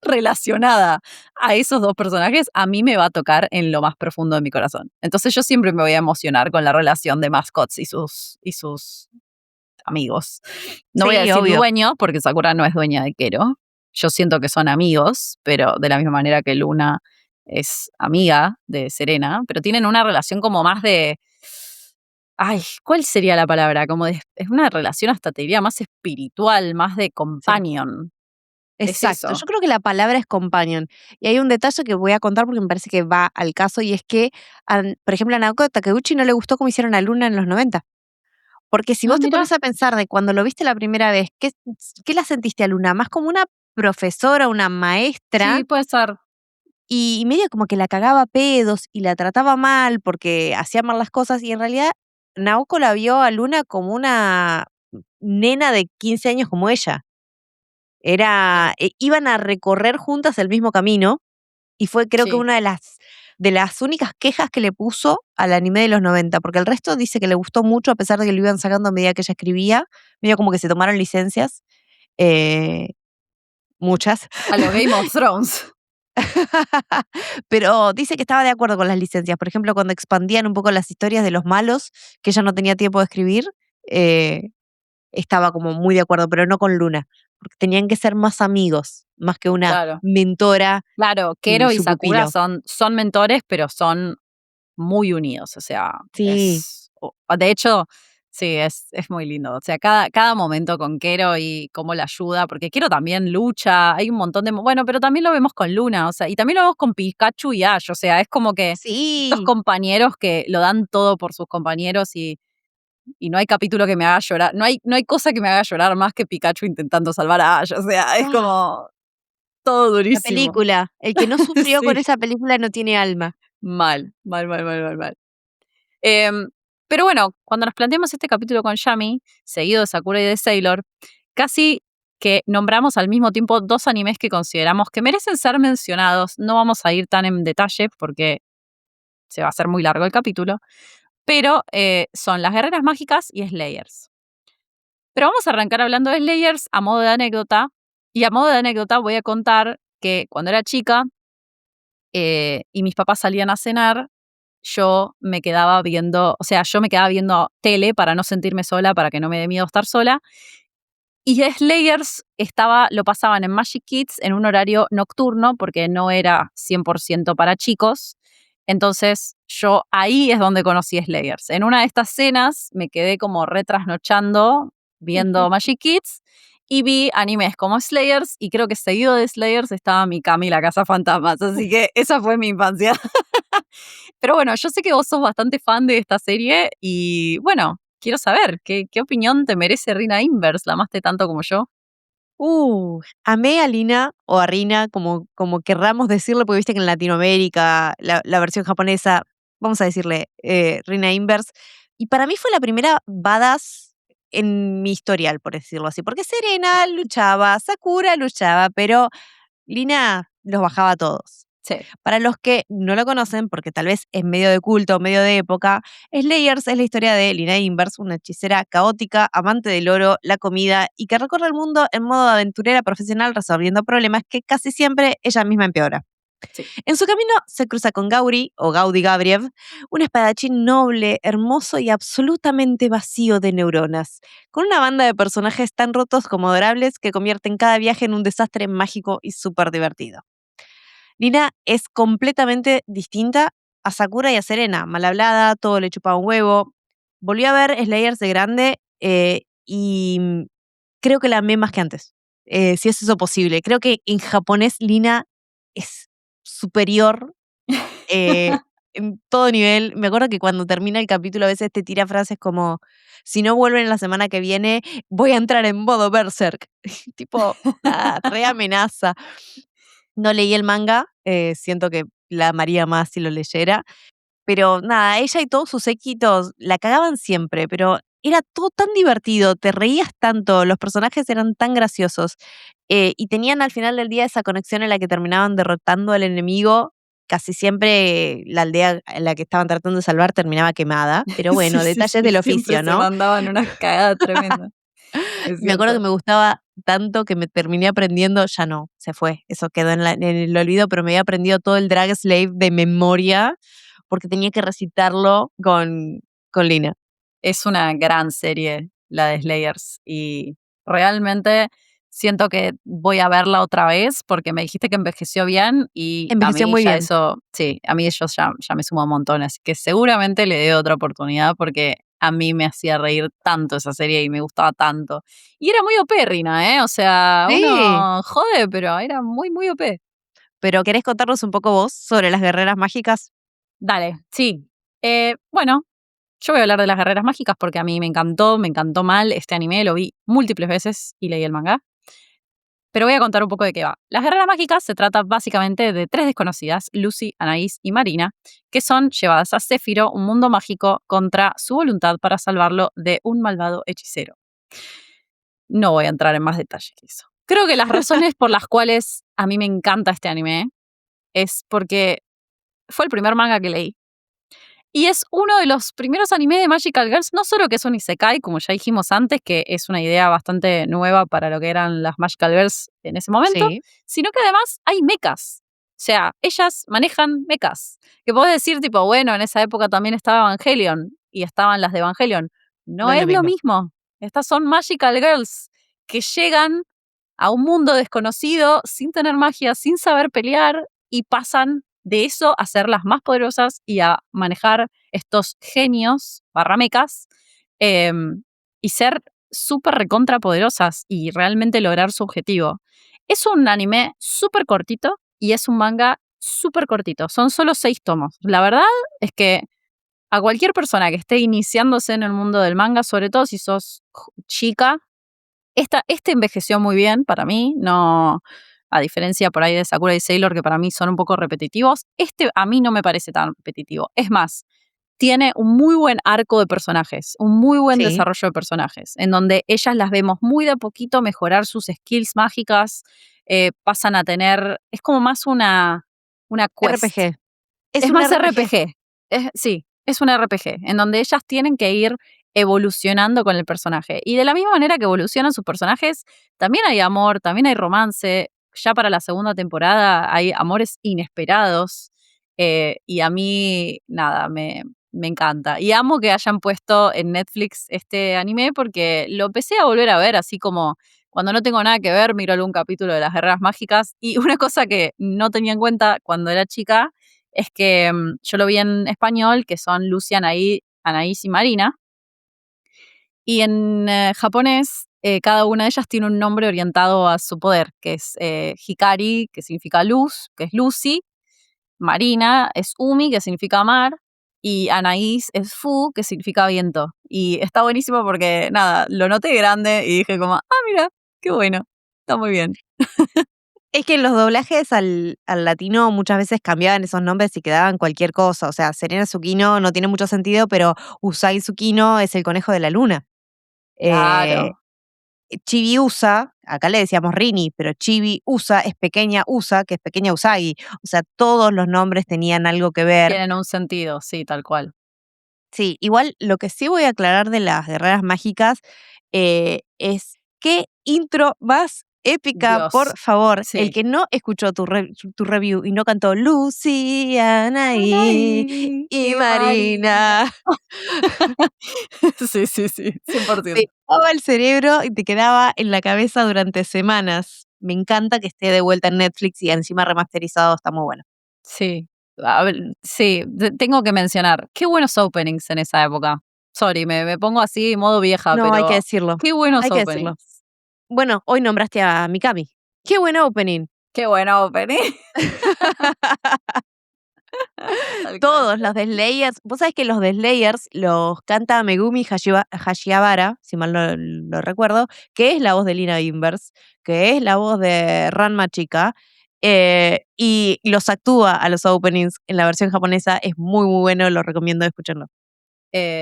Speaker 2: relacionada a esos dos personajes, a mí me va a tocar en lo más profundo de mi corazón. Entonces yo siempre me voy a emocionar con la relación de mascots y sus amigos. No voy a
Speaker 1: Sí,
Speaker 2: decir
Speaker 1: obvio.
Speaker 2: dueño, porque Sakura no es dueña de Kero. Yo siento que son amigos, pero de la misma manera que Luna es amiga de Serena, pero tienen una relación como más de. Ay, ¿cuál sería la palabra? Como de, es una relación hasta te diría más espiritual, más de
Speaker 1: Sí.
Speaker 2: companion. Es
Speaker 1: Exacto,
Speaker 2: eso.
Speaker 1: yo creo que la palabra es companion. Y hay un detalle que voy a contar porque me parece que va al caso y es que, por ejemplo, a Naoko Takeuchi no le gustó cómo hicieron a Luna en los 90. Porque si
Speaker 2: Ah,
Speaker 1: vos te
Speaker 2: mira.
Speaker 1: pones a pensar de cuando lo viste la primera vez, ¿qué la sentiste a Luna? Más como una profesora, una maestra,
Speaker 2: Sí, puede ser.
Speaker 1: y medio como que la cagaba a pedos y la trataba mal porque hacía mal las cosas, y en realidad Naoko la vio a Luna como una nena de 15 años como ella. Iban a recorrer juntas el mismo camino, y fue creo que
Speaker 2: Sí,
Speaker 1: una de las únicas quejas que le puso al anime de los 90 porque el resto dice que le gustó mucho a pesar de que lo iban sacando a medida que ella escribía, medio como que se tomaron licencias, eh, muchas.
Speaker 2: a lo Game of Thrones.
Speaker 1: Pero dice que estaba de acuerdo con las licencias. Por ejemplo, cuando expandían un poco las historias de los malos, que ella no tenía tiempo de escribir, eh, estaba como muy de acuerdo, pero no con Luna, porque tenían que ser más amigos, más que una
Speaker 2: Claro.
Speaker 1: mentora
Speaker 2: Claro,
Speaker 1: y
Speaker 2: Kero y
Speaker 1: su
Speaker 2: Sakura
Speaker 1: pupilo.
Speaker 2: son mentores, pero son muy unidos, o sea,
Speaker 1: Sí,
Speaker 2: de hecho, sí, es muy lindo, o sea, cada momento con Kero y cómo la ayuda, porque Kero también lucha, hay un montón de, bueno, pero también lo vemos con Luna, o sea, y también lo vemos con Pikachu y Ash, o sea, es como que estos
Speaker 1: sí.
Speaker 2: compañeros que lo dan todo por sus compañeros y no hay capítulo que me haga llorar, no hay cosa que me haga llorar más que Pikachu intentando salvar a Ash, o sea, es
Speaker 1: Ah,
Speaker 2: como todo
Speaker 1: la
Speaker 2: durísimo.
Speaker 1: película. El que no sufrió con
Speaker 2: Sí,
Speaker 1: esa película no tiene alma.
Speaker 2: mal, mal, mal, mal, mal, mal. Em, pero bueno, cuando nos planteamos este capítulo con Yami, seguido de Sakura y de Sailor, casi que nombramos al mismo tiempo dos animes que consideramos que merecen ser mencionados. No vamos a ir tan en detalle porque se va a hacer muy largo el capítulo, pero son Las Guerreras Mágicas y Slayers. Pero vamos a arrancar hablando de Slayers a modo de anécdota, y a modo de anécdota voy a contar que cuando era chica y mis papás salían a cenar, yo me quedaba viendo tele para no sentirme sola, para que no me dé miedo estar sola. Y Slayers lo pasaban en Magic Kids en un horario nocturno porque no era 100% para chicos. Entonces yo ahí es donde conocí Slayers. En una de estas cenas me quedé como retrasnochando viendo Magic Kids y vi animes como Slayers y creo que seguido de Slayers estaba Mikami la Casa Fantasmas. Así que esa fue mi infancia. Pero bueno, yo sé que vos sos bastante fan de esta serie y bueno, quiero saber, ¿qué opinión te merece Rina Inverse? ¿La amaste tanto como yo?
Speaker 1: Amé a Lina o a Rina, como querramos decirle, porque viste que en Latinoamérica, la versión japonesa, vamos a decirle Rina Inverse. Y para mí fue la primera badass en mi historial, por decirlo así. Porque Serena luchaba, Sakura luchaba, pero Lina los bajaba a todos.
Speaker 2: Sí.
Speaker 1: Para los que no lo conocen, porque tal vez es medio de culto, medio de época, Slayers es la historia de Lina Inverse, una hechicera caótica, amante del oro, la comida y que recorre el mundo en modo aventurera profesional resolviendo problemas que casi siempre ella misma empeora.
Speaker 2: Sí.
Speaker 1: En su camino se cruza con Gauri, o Gaudi Gabriev, un espadachín noble, hermoso y absolutamente vacío de neuronas, con una banda de personajes tan rotos como adorables que convierten cada viaje en un desastre mágico y súper divertido. Lina es completamente distinta a Sakura y a Serena, mal hablada, todo le chupa un huevo. Volví a ver Slayers de grande y creo que la amé más que antes, si es eso posible. Creo que en japonés Lina es superior. eh, en todo nivel. Me acuerdo que cuando termina el capítulo a veces te tira frases como, si no vuelven la semana que viene, voy a entrar en modo berserk. Tipo, re amenaza. No leí el manga, siento que la amaría más si lo leyera, pero nada, ella y todos sus séquitos la cagaban siempre, pero era todo tan divertido, te reías tanto, los personajes eran tan graciosos, y tenían al final del día esa conexión en la que terminaban derrotando al enemigo. Casi siempre la aldea en la que estaban tratando de salvar terminaba quemada, pero
Speaker 2: Sí,
Speaker 1: bueno,
Speaker 2: sí,
Speaker 1: detalles
Speaker 2: sí,
Speaker 1: del
Speaker 2: siempre
Speaker 1: oficio,
Speaker 2: se
Speaker 1: ¿no?
Speaker 2: mandaban unas cagadas tremendas, es
Speaker 1: Me acuerdo que
Speaker 2: cierto.
Speaker 1: me gustaba tanto que me terminé aprendiendo, ya no, se fue, eso quedó en el olvido, pero me había aprendido todo el Drag Slave de memoria porque tenía que recitarlo con Lina.
Speaker 2: Es una gran serie la de Slayers y realmente siento que voy a verla otra vez porque me dijiste que envejeció bien y a
Speaker 1: Envejeció
Speaker 2: mí
Speaker 1: muy
Speaker 2: ya
Speaker 1: bien.
Speaker 2: eso, sí, a mí eso ya me suma un montón, así que seguramente le dé otra oportunidad porque a mí me hacía reír tanto esa serie y me gustaba tanto. Y era muy OP, Rina, ¿eh? O sea,
Speaker 1: Sí,
Speaker 2: uno jode, pero era muy, muy OP.
Speaker 1: pero ¿querés contarnos un poco vos sobre las guerreras mágicas?
Speaker 2: Dale, sí. Bueno, yo voy a hablar de las guerreras mágicas porque a mí me encantó mal este anime, lo vi múltiples veces y leí el manga. Pero voy a contar un poco de qué va. Las guerreras mágicas se trata básicamente de tres desconocidas, Lucy, Anaís y Marina, que son llevadas a Céfiro, un mundo mágico, contra su voluntad para salvarlo de un malvado hechicero. No voy a entrar en más detalles que eso. Creo que las razones por las cuales a mí me encanta este anime es porque fue el primer manga que leí. Y es uno de los primeros animes de Magical Girls, no solo que es un isekai, como ya dijimos antes, que es una idea bastante nueva para lo que eran las Magical Girls en ese momento,
Speaker 1: Sí,
Speaker 2: sino que además hay mechas. O sea, ellas manejan mechas. Que podés decir, tipo, bueno, en esa época también estaba Evangelion y estaban las de Evangelion. No
Speaker 1: no es
Speaker 2: es
Speaker 1: lo
Speaker 2: lo
Speaker 1: mismo.
Speaker 2: mismo. Estas son Magical Girls que llegan a un mundo desconocido sin tener magia, sin saber pelear y pasan de eso a ser las más poderosas y a manejar estos genios barramecas y ser súper recontra poderosas y realmente lograr su objetivo. Es un anime súper cortito y es un manga súper cortito. Son solo 6 tomos. La verdad es que a cualquier persona que esté iniciándose en el mundo del manga, sobre todo si sos chica, este envejeció muy bien para mí, no, a diferencia por ahí de Sakura y Sailor, que para mí son un poco repetitivos, este a mí no me parece tan repetitivo. Es más, tiene un muy buen arco de personajes, un muy buen
Speaker 1: Sí,
Speaker 2: desarrollo de personajes, en donde ellas las vemos muy de a poquito mejorar sus skills mágicas, pasan a tener, es como más una quest.
Speaker 1: RPG. Es
Speaker 2: Es
Speaker 1: un
Speaker 2: más
Speaker 1: RPG.
Speaker 2: RPG. Sí, es un RPG, en donde ellas tienen que ir evolucionando con el personaje. Y de la misma manera que evolucionan sus personajes, también hay amor, también hay romance. Ya para la segunda temporada hay amores inesperados. Y a mí, nada, me encanta. Y amo que hayan puesto en Netflix este anime porque lo empecé a volver a ver, así como cuando no tengo nada que ver, miro algún capítulo de las Guerreras Mágicas. Y una cosa que no tenía en cuenta cuando era chica es que yo lo vi en español, que son Lucy, Anaís y Marina, y en japonés cada una de ellas tiene un nombre orientado a su poder, que es Hikari, que significa luz, que es Lucy, Marina es Umi, que significa mar, y Anaís es Fu, que significa viento. Y está buenísimo porque, nada, lo noté grande y dije como, mira, qué bueno, está muy bien.
Speaker 1: Es que en los doblajes al latino muchas veces cambiaban esos nombres y quedaban cualquier cosa. O sea, Serena Tsukino no tiene mucho sentido, pero Usagi Tsukino es el conejo de la luna. Eh,
Speaker 2: Claro,
Speaker 1: Chibi Usa, acá le decíamos Rini, pero Chibi Usa es pequeña Usa, que es pequeña Usagi. O sea, todos los nombres tenían algo que ver.
Speaker 2: tienen un sentido, sí, tal cual.
Speaker 1: Sí, igual lo que sí voy a aclarar de las guerreras mágicas es qué intro más épica,
Speaker 2: Dios,
Speaker 1: por favor. El
Speaker 2: sí.
Speaker 1: que no escuchó tu review y no cantó Luciana
Speaker 2: Anaí
Speaker 1: y
Speaker 2: y Marina.
Speaker 1: Marina,
Speaker 2: Sí, sí, sí,
Speaker 1: te
Speaker 2: 100%.
Speaker 1: daba el cerebro y te quedaba en la cabeza durante semanas. Me encanta que esté de vuelta en Netflix y encima remasterizado, está muy bueno.
Speaker 2: Sí. A ver, sí, tengo que mencionar, qué buenos openings en esa época. Sorry, me pongo así, modo vieja,
Speaker 1: No, hay que
Speaker 2: pero
Speaker 1: decirlo,
Speaker 2: qué buenos
Speaker 1: hay que decirlo.
Speaker 2: openings.
Speaker 1: Bueno, hoy nombraste a Mikami. Qué buen opening.
Speaker 2: Qué buen opening. Tal cual.
Speaker 1: Todos los de Slayers. Vos sabés que los de Slayers los canta Megumi Hashihabara, si mal no lo recuerdo, que es la voz de Lina Invers, que es la voz de Ranma Chica, y los actúa a los openings en la versión japonesa. Es muy, muy bueno, lo recomiendo escucharlo.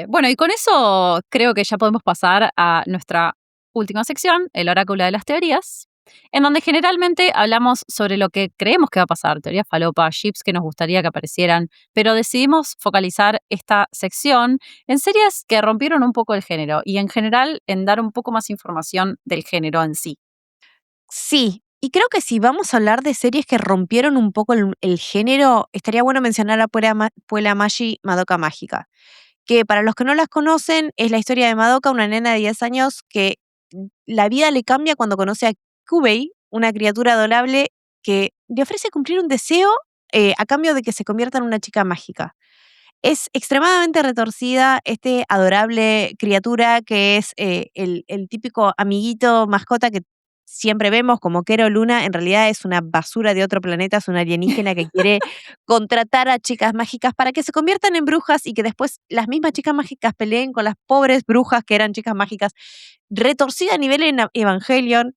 Speaker 2: Bueno, y con eso creo que ya podemos pasar a nuestra última sección, el oráculo de las teorías, en donde generalmente hablamos sobre lo que creemos que va a pasar, teorías falopa, ships que nos gustaría que aparecieran, pero decidimos focalizar esta sección en series que rompieron un poco el género y en general en dar un poco más información del género en sí.
Speaker 1: Sí, y creo que si vamos a hablar de series que rompieron un poco el género, estaría bueno mencionar a Puella Magi Madoka Mágica, que para los que no las conocen es la historia de Madoka, una nena de 10 años que la vida le cambia cuando conoce a Kubei, una criatura adorable que le ofrece cumplir un deseo a cambio de que se convierta en una chica mágica. Es extremadamente retorcida, este adorable criatura que es el típico amiguito mascota que siempre vemos como Kero Luna, en realidad es una basura de otro planeta, es una alienígena que quiere contratar a chicas mágicas para que se conviertan en brujas y que después las mismas chicas mágicas peleen con las pobres brujas que eran chicas mágicas. Retorcida a nivel en Evangelion,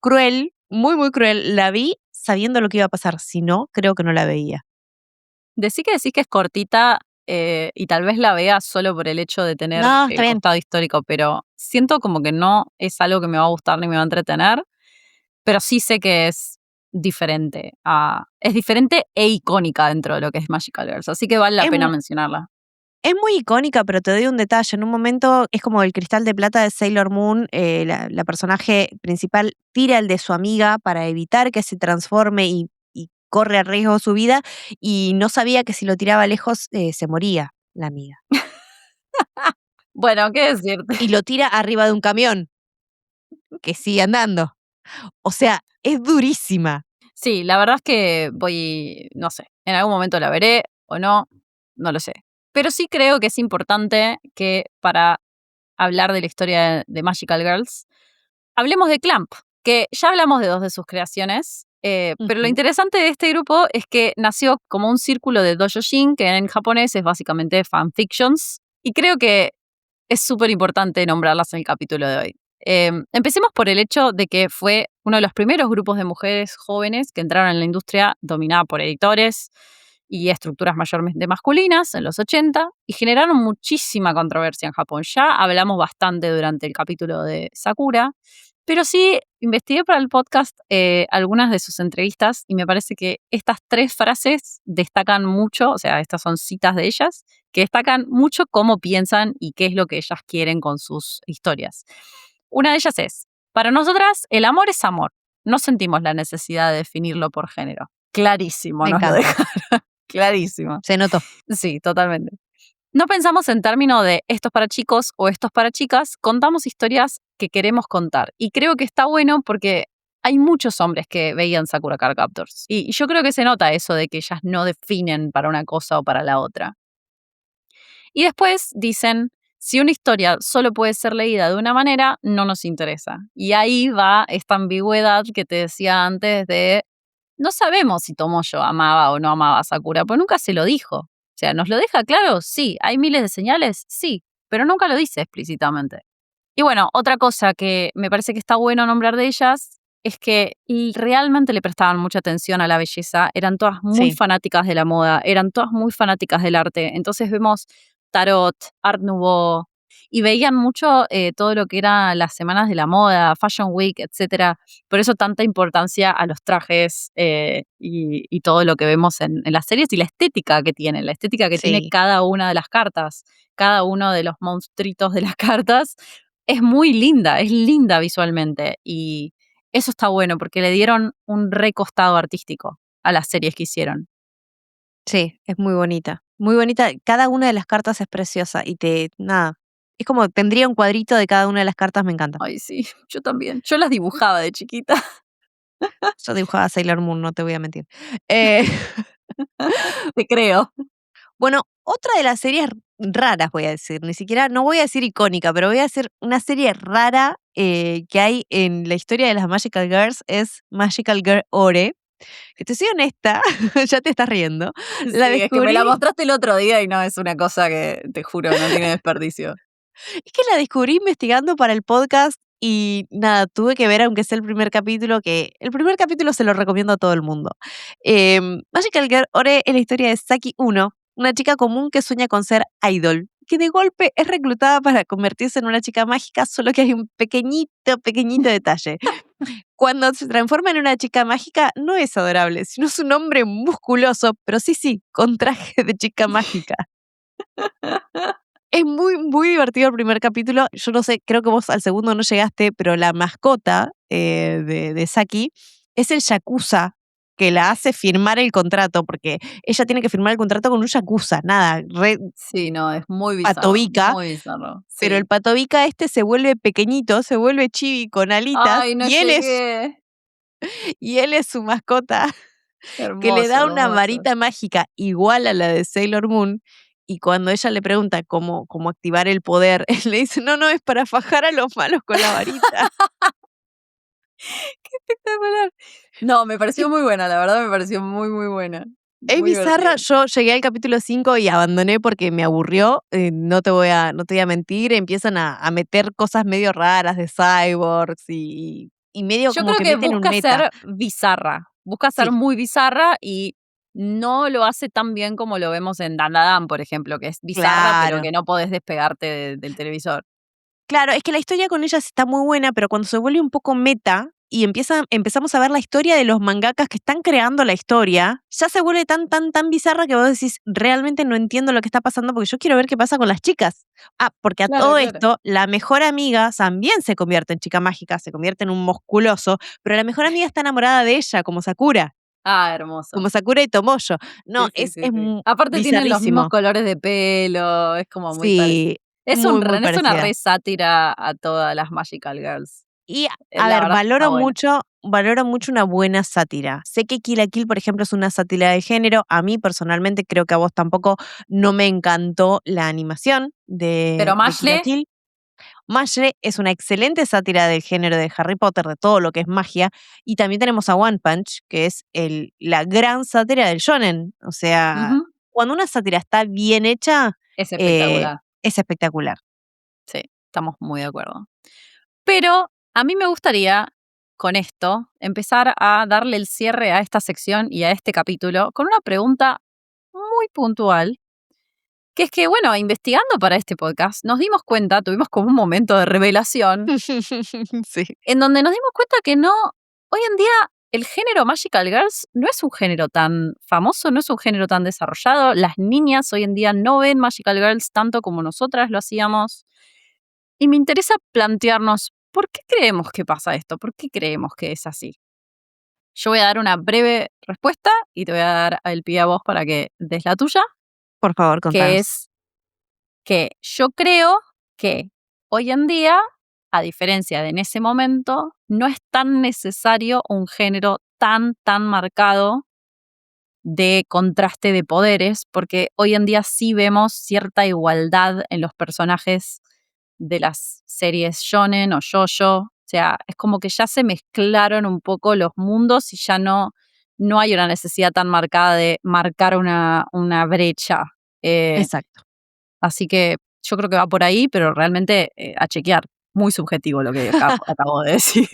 Speaker 1: cruel, muy, muy cruel. La vi sabiendo lo que iba a pasar, si no, creo que no la veía.
Speaker 2: Decís que es cortita y tal vez la vea solo por el hecho de tener
Speaker 1: No, está
Speaker 2: el
Speaker 1: bien.
Speaker 2: costado histórico, pero siento como que no es algo que me va a gustar ni me va a entretener, pero sí sé que es diferente. Es diferente e icónica dentro de lo que es Magical Girls, así que vale la
Speaker 1: Es,
Speaker 2: pena mencionarla.
Speaker 1: Es muy icónica, pero te doy un detalle. En un momento es como el cristal de plata de Sailor Moon. La personaje principal tira el de su amiga para evitar que se transforme y corre a riesgo su vida. Y no sabía que si lo tiraba lejos se moría la amiga.
Speaker 2: Bueno, ¿qué decirte?
Speaker 1: Y lo tira arriba de un camión que sigue andando. O sea, es durísima.
Speaker 2: Sí, la verdad es que no sé, en algún momento la veré o no, no lo sé. Pero sí creo que es importante que para hablar de la historia de Magical Girls, hablemos de Clamp, que ya hablamos de dos de sus creaciones, pero lo
Speaker 1: Ujú.
Speaker 2: interesante de este grupo es que nació como un círculo de doujojin, que en japonés es básicamente fanfictions, y creo que es súper importante nombrarlas en el capítulo de hoy. Empecemos por el hecho de que fue uno de los primeros grupos de mujeres jóvenes que entraron en la industria dominada por editores y estructuras mayormente masculinas en los 80 y generaron muchísima controversia en Japón. Ya hablamos bastante durante el capítulo de Sakura, pero sí investigué para el podcast algunas de sus entrevistas y me parece que estas tres frases destacan mucho, o sea, estas son citas de ellas, que destacan mucho cómo piensan y qué es lo que ellas quieren con sus historias. Una de ellas es, para nosotras el amor es amor, no sentimos la necesidad de definirlo por género. Clarísimo,
Speaker 1: Me
Speaker 2: nos lo
Speaker 1: encanta.
Speaker 2: dejaron. Clarísimo.
Speaker 1: Se notó.
Speaker 2: Sí, totalmente. No pensamos en términos de esto es para chicos o esto es para chicas, contamos historias que queremos contar. Y creo que está bueno porque hay muchos hombres que veían Sakura Card Captors. Y yo creo que se nota eso de que ellas no definen para una cosa o para la otra. Y después dicen, si una historia solo puede ser leída de una manera, no nos interesa. Y ahí va esta ambigüedad que te decía antes de, no sabemos si Tomoyo amaba o no amaba a Sakura, pues nunca se lo dijo. O sea, ¿nos lo deja claro? Sí. ¿Hay miles de señales? Sí. Pero nunca lo dice explícitamente. Y bueno, otra cosa que me parece que está bueno nombrar de ellas es que realmente le prestaban mucha atención a la belleza, eran todas muy
Speaker 1: Sí.
Speaker 2: fanáticas de la moda, eran todas muy fanáticas del arte. Entonces vemos Tarot, Art Nouveau, y veían mucho todo lo que eran las semanas de la moda, Fashion Week, etcétera. Por eso tanta importancia a los trajes y todo lo que vemos en las series y la estética que tienen, la estética que tiene
Speaker 1: Sí.
Speaker 2: cada una de las cartas, cada uno de los monstruitos de las cartas. Es muy linda, es linda visualmente y eso está bueno porque le dieron un recostado artístico a las series que hicieron.
Speaker 1: Sí, es muy bonita. Muy bonita. Cada una de las cartas es preciosa y nada. Es como tendría un cuadrito de cada una de las cartas, me encanta.
Speaker 2: Ay, sí, yo también. Yo las dibujaba de chiquita.
Speaker 1: Yo dibujaba Sailor Moon, no te voy a mentir. Eh,
Speaker 2: Te creo.
Speaker 1: bueno, otra de las series raras voy a decir, ni siquiera, no voy a decir icónica, pero voy a decir una serie rara que hay en la historia de las Magical Girls es Magical Girl Ore. Que te soy honesta, ya te estás riendo. La
Speaker 2: Sí, es que me la
Speaker 1: descubrí,
Speaker 2: mostraste el otro día y no es una cosa que, te juro, no tiene desperdicio.
Speaker 1: es que la descubrí investigando para el podcast y nada, tuve que ver aunque sea el primer capítulo, que el primer capítulo se lo recomiendo a todo el mundo. Magical Girl Ore es la historia de Saki 1, una chica común que sueña con ser idol, que de golpe es reclutada para convertirse en una chica mágica, solo que hay un pequeñito detalle. Cuando se transforma en una chica mágica, no es adorable, sino es un hombre musculoso, pero sí, con traje de chica mágica. Es muy divertido el primer capítulo. Yo no sé, creo que vos al segundo no llegaste, pero la mascota de Saki es el yakuza que la hace firmar el contrato, porque ella tiene que firmar el contrato con un yakuza, nada, re
Speaker 2: Sí, no, es muy bizarro,
Speaker 1: patovica,
Speaker 2: muy bizarro.
Speaker 1: pero el
Speaker 2: Sí.
Speaker 1: patovica este se vuelve pequeñito, se vuelve chibi con alitas
Speaker 2: Ay, no llegué.
Speaker 1: y él es su mascota. Que le
Speaker 2: Hermoso,
Speaker 1: da una
Speaker 2: hermoso.
Speaker 1: varita mágica igual a la de Sailor Moon, y cuando ella le pregunta cómo activar el poder, él le dice: "No, es para fajar a los malos con la varita".
Speaker 2: Espectacular. No, me
Speaker 1: Es
Speaker 2: pareció muy buena, la verdad me pareció muy, muy buena.
Speaker 1: es
Speaker 2: Muy
Speaker 1: bizarra,
Speaker 2: divertida.
Speaker 1: yo llegué al capítulo 5 y abandoné porque me aburrió, no te voy a mentir, empiezan a meter cosas medio raras de cyborgs y medio
Speaker 2: Yo
Speaker 1: como
Speaker 2: creo
Speaker 1: que
Speaker 2: que
Speaker 1: meten un
Speaker 2: busca
Speaker 1: meta.
Speaker 2: ser bizarra, busca ser
Speaker 1: Sí,
Speaker 2: muy bizarra y no lo hace tan bien como lo vemos en Dan Da Dan, por ejemplo, que es bizarra, pero
Speaker 1: claro.
Speaker 2: que no podés despegarte del televisor.
Speaker 1: Claro, es que la historia con ellas está muy buena, pero cuando se vuelve un poco meta y empezamos a ver la historia de los mangakas que están creando la historia, ya se vuelve tan bizarra que vos decís, realmente no entiendo lo que está pasando porque yo quiero ver qué pasa con las chicas. Ah, porque a
Speaker 2: Claro,
Speaker 1: todo
Speaker 2: claro.
Speaker 1: esto, la mejor amiga también se convierte en chica mágica, se convierte en un musculoso, pero la mejor amiga está enamorada de ella,
Speaker 2: Ah, hermoso.
Speaker 1: como Sakura y Tomoyo. No,
Speaker 2: Sí, sí, sí,
Speaker 1: es
Speaker 2: sí. Aparte tienen los mismos
Speaker 1: bizarrísimo.
Speaker 2: colores de pelo, es como muy parecido.
Speaker 1: Sí, muy
Speaker 2: Es una
Speaker 1: parecida.
Speaker 2: re sátira a todas las Magical Girls.
Speaker 1: Y, a
Speaker 2: La
Speaker 1: ver,
Speaker 2: verdad es que está buena.
Speaker 1: valoro mucho una buena sátira. Sé que Kill la Kill, por ejemplo, es una sátira de género. A mí, personalmente, creo que a vos tampoco no me encantó la animación
Speaker 2: Pero
Speaker 1: de Kill la
Speaker 2: Mashle,
Speaker 1: Kill. Mashle es una excelente sátira del género de Harry Potter, de todo lo que es magia. Y también tenemos a One Punch, que es la gran sátira del shonen. O sea,
Speaker 2: ujú,
Speaker 1: cuando una sátira está bien hecha,
Speaker 2: es
Speaker 1: eh,
Speaker 2: espectacular.
Speaker 1: es espectacular.
Speaker 2: Sí, estamos muy de acuerdo. Pero a mí me gustaría, con esto, empezar a darle el cierre a esta sección y a este capítulo con una pregunta muy puntual, que es que, bueno, investigando para este podcast, nos dimos cuenta, tuvimos como un momento de revelación,
Speaker 1: Sí.
Speaker 2: en donde nos dimos cuenta que no, hoy en día el género Magical Girls no es un género tan famoso, no es un género tan desarrollado. Las niñas hoy en día no ven Magical Girls tanto como nosotras lo hacíamos. Y me interesa plantearnos, ¿por qué creemos que pasa esto? ¿Por qué creemos que es así? Yo voy a dar una breve respuesta y te voy a dar el pie a vos para que des la tuya,
Speaker 1: Por favor,
Speaker 2: que
Speaker 1: contanos.
Speaker 2: es que yo creo que hoy en día, a diferencia de en ese momento, no es tan necesario un género tan marcado de contraste de poderes, porque hoy en día sí vemos cierta igualdad en los personajes de las series shonen o shoujo. O sea, es como que ya se mezclaron un poco los mundos y ya no hay una necesidad tan marcada de marcar una brecha. Eh,
Speaker 1: Exacto.
Speaker 2: Así que yo creo que va por ahí, pero realmente a chequear. Muy subjetivo lo que acabo de decir.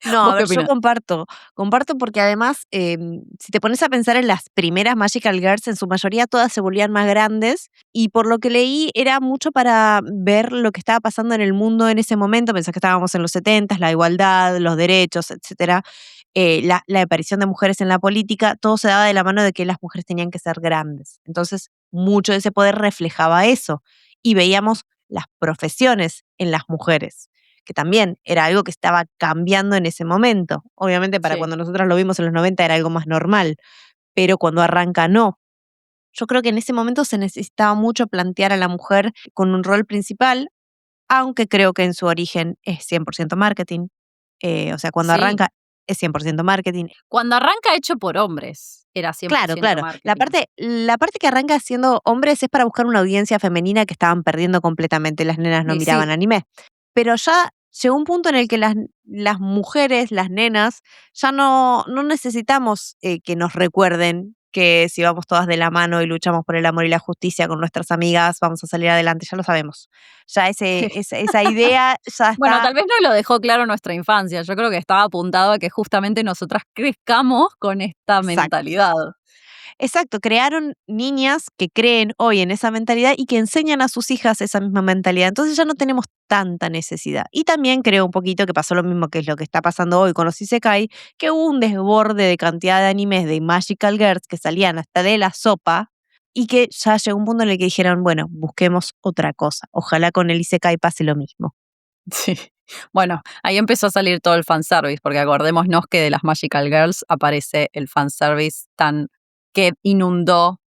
Speaker 1: No, a
Speaker 2: ¿Vos qué
Speaker 1: ver, yo
Speaker 2: opinas?
Speaker 1: comparto porque además, si te pones a pensar en las primeras Magical Girls, en su mayoría todas se volvían más grandes y por lo que leí era mucho para ver lo que estaba pasando en el mundo en ese momento. Pensás que estábamos en los 70, la igualdad, los derechos, etcétera, la aparición de mujeres en la política, todo se daba de la mano de que las mujeres tenían que ser grandes. Entonces, mucho de ese poder reflejaba eso y veíamos las profesiones en las mujeres, que también era algo que estaba cambiando en ese momento. Obviamente para
Speaker 2: Sí,
Speaker 1: cuando nosotros lo vimos en los 90 era algo más normal, pero cuando arranca no. Yo creo que en ese momento se necesitaba mucho plantear a la mujer con un rol principal, aunque creo que en su origen es 100% marketing. O sea, cuando
Speaker 2: sí.
Speaker 1: arranca es 100% marketing.
Speaker 2: Cuando arranca hecho por hombres, era
Speaker 1: Claro,
Speaker 2: 100%
Speaker 1: claro. La
Speaker 2: marketing.
Speaker 1: parte, la parte que arranca siendo hombres es para buscar una audiencia femenina que estaban perdiendo completamente. Las nenas no
Speaker 2: Y
Speaker 1: miraban
Speaker 2: sí,
Speaker 1: anime. Pero ya llegó un punto en el que las mujeres, las nenas, ya no necesitamos que nos recuerden que si vamos todas de la mano y luchamos por el amor y la justicia con nuestras amigas, vamos a salir adelante, ya lo sabemos. Ya esa idea ya
Speaker 2: Bueno,
Speaker 1: está.
Speaker 2: tal vez no lo dejó claro nuestra infancia. Yo creo que estaba apuntado a que justamente nosotras crezcamos con esta
Speaker 1: Exacto.
Speaker 2: mentalidad.
Speaker 1: Exacto, crearon niñas que creen hoy en esa mentalidad y que enseñan a sus hijas esa misma mentalidad. Entonces ya no tenemos tanta necesidad. Y también creo un poquito que pasó lo mismo que es lo que está pasando hoy con los Isekai, que hubo un desborde de cantidad de animes de Magical Girls que salían hasta de la sopa y que ya llegó un punto en el que dijeron, bueno, busquemos otra cosa. Ojalá con el Isekai pase lo mismo.
Speaker 2: Sí. Bueno, ahí empezó a salir todo el fanservice, porque acordémonos que de las Magical Girls aparece el fanservice que inundó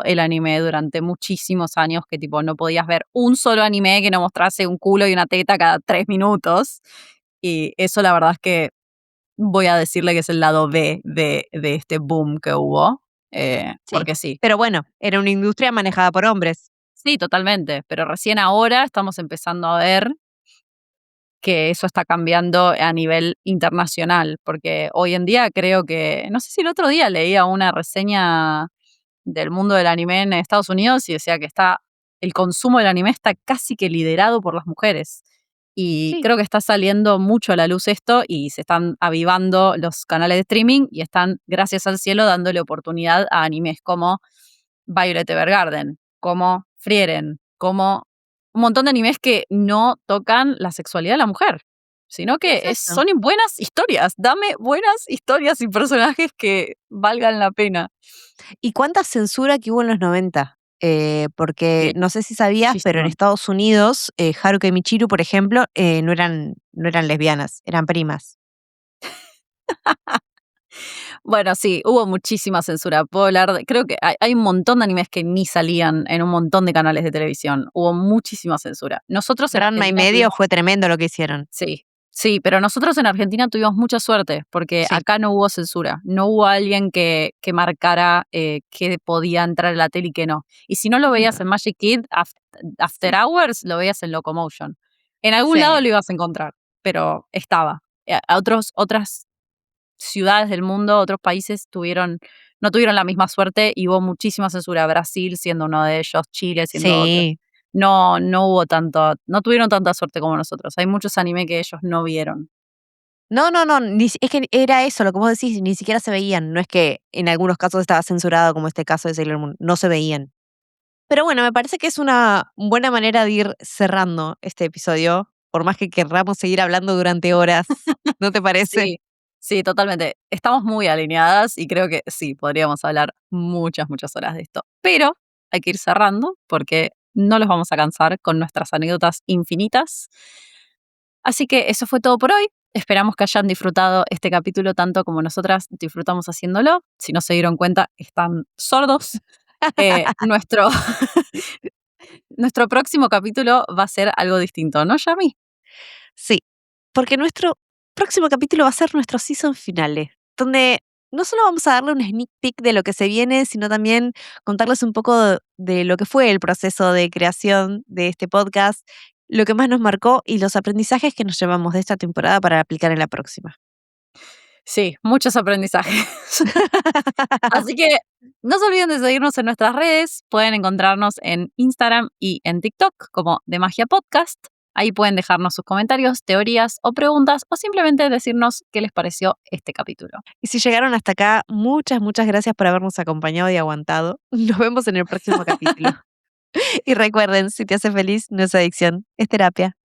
Speaker 2: el anime durante muchísimos años, que tipo no podías ver un solo anime que no mostrase un culo y una teta cada 3 minutos. Y eso la verdad es que voy a decirle que es el lado B de este boom que hubo,
Speaker 1: Sí.
Speaker 2: porque sí.
Speaker 1: Pero bueno, era una industria manejada por hombres.
Speaker 2: Sí, totalmente, pero recién ahora estamos empezando a ver que eso está cambiando a nivel internacional, porque hoy en día creo que, no sé si el otro día leía una reseña del mundo del anime en Estados Unidos y decía que el consumo del anime está casi que liderado por las mujeres. Y
Speaker 1: Sí.
Speaker 2: creo que está saliendo mucho a la luz esto y se están avivando los canales de streaming y están, gracias al cielo, dándole oportunidad a animes como Violet Evergarden, como Frieren, como un montón de animes que no tocan la sexualidad de la mujer, sino que
Speaker 1: Exacto.
Speaker 2: son buenas historias. Dame buenas historias y personajes que valgan la pena.
Speaker 1: ¿Y cuánta censura que hubo en los 90? Porque
Speaker 2: Sí,
Speaker 1: no sé si sabías, pero en
Speaker 2: muchísimo.
Speaker 1: Estados Unidos, Haruka y Michiru, por ejemplo, no eran lesbianas, eran primas.
Speaker 2: Bueno, sí, hubo muchísima censura. Puedo hablar creo que hay un montón de animes que ni salían en un montón de canales de televisión. Hubo muchísima censura. Nosotros en
Speaker 1: Ranma y
Speaker 2: Argentina
Speaker 1: medio
Speaker 2: tuvimos
Speaker 1: fue tremendo lo que hicieron.
Speaker 2: sí, sí, pero nosotros en Argentina tuvimos mucha suerte, porque
Speaker 1: Sí.
Speaker 2: acá no hubo censura. No hubo alguien que marcara, qué podía entrar en la tele y qué no. Y si no lo veías
Speaker 1: No.
Speaker 2: en Magic Kid, After Hours, lo veías en Locomotion. En algún lado
Speaker 1: Sí.
Speaker 2: lo ibas a encontrar, pero estaba. Otras ciudades del mundo, otros países no tuvieron la misma suerte y hubo muchísima censura. Brasil siendo uno de ellos, Chile siendo otro.
Speaker 1: Sí.
Speaker 2: No hubo no tuvieron tanta suerte como nosotros. Hay muchos anime que ellos no vieron.
Speaker 1: No, no, no, es que era eso, lo que vos decís, ni siquiera se veían. No es que en algunos casos estaba censurado, como este caso de Sailor Moon, no se veían. Pero bueno, me parece que es una buena manera de ir cerrando este episodio, por más que querramos seguir hablando durante horas, ¿no te parece?
Speaker 2: Sí, sí, totalmente. Estamos muy alineadas y creo que sí, podríamos hablar muchas, muchas horas de esto. Pero hay que ir cerrando porque no los vamos a cansar con nuestras anécdotas infinitas. Así que eso fue todo por hoy. Esperamos que hayan disfrutado este capítulo tanto como nosotras disfrutamos haciéndolo. Si no se dieron cuenta, están sordos. Nuestro, nuestro próximo capítulo va a ser algo distinto, ¿no, Yami?
Speaker 1: Sí, porque nuestro próximo capítulo va a ser nuestro season finale, donde no solo vamos a darle un sneak peek de lo que se viene, sino también contarles un poco de lo que fue el proceso de creación de este podcast, lo que más nos marcó y los aprendizajes que nos llevamos de esta temporada para aplicar en la próxima.
Speaker 2: Sí, muchos aprendizajes. Así que no se olviden de seguirnos en nuestras redes. Pueden encontrarnos en Instagram y en TikTok como De Magia Podcast. Ahí pueden dejarnos sus comentarios, teorías o preguntas o simplemente decirnos qué les pareció este capítulo.
Speaker 1: Y si llegaron hasta acá, muchas, muchas gracias por habernos acompañado y aguantado. Nos vemos en el próximo capítulo. Y recuerden, si te hace feliz, no es adicción, es terapia.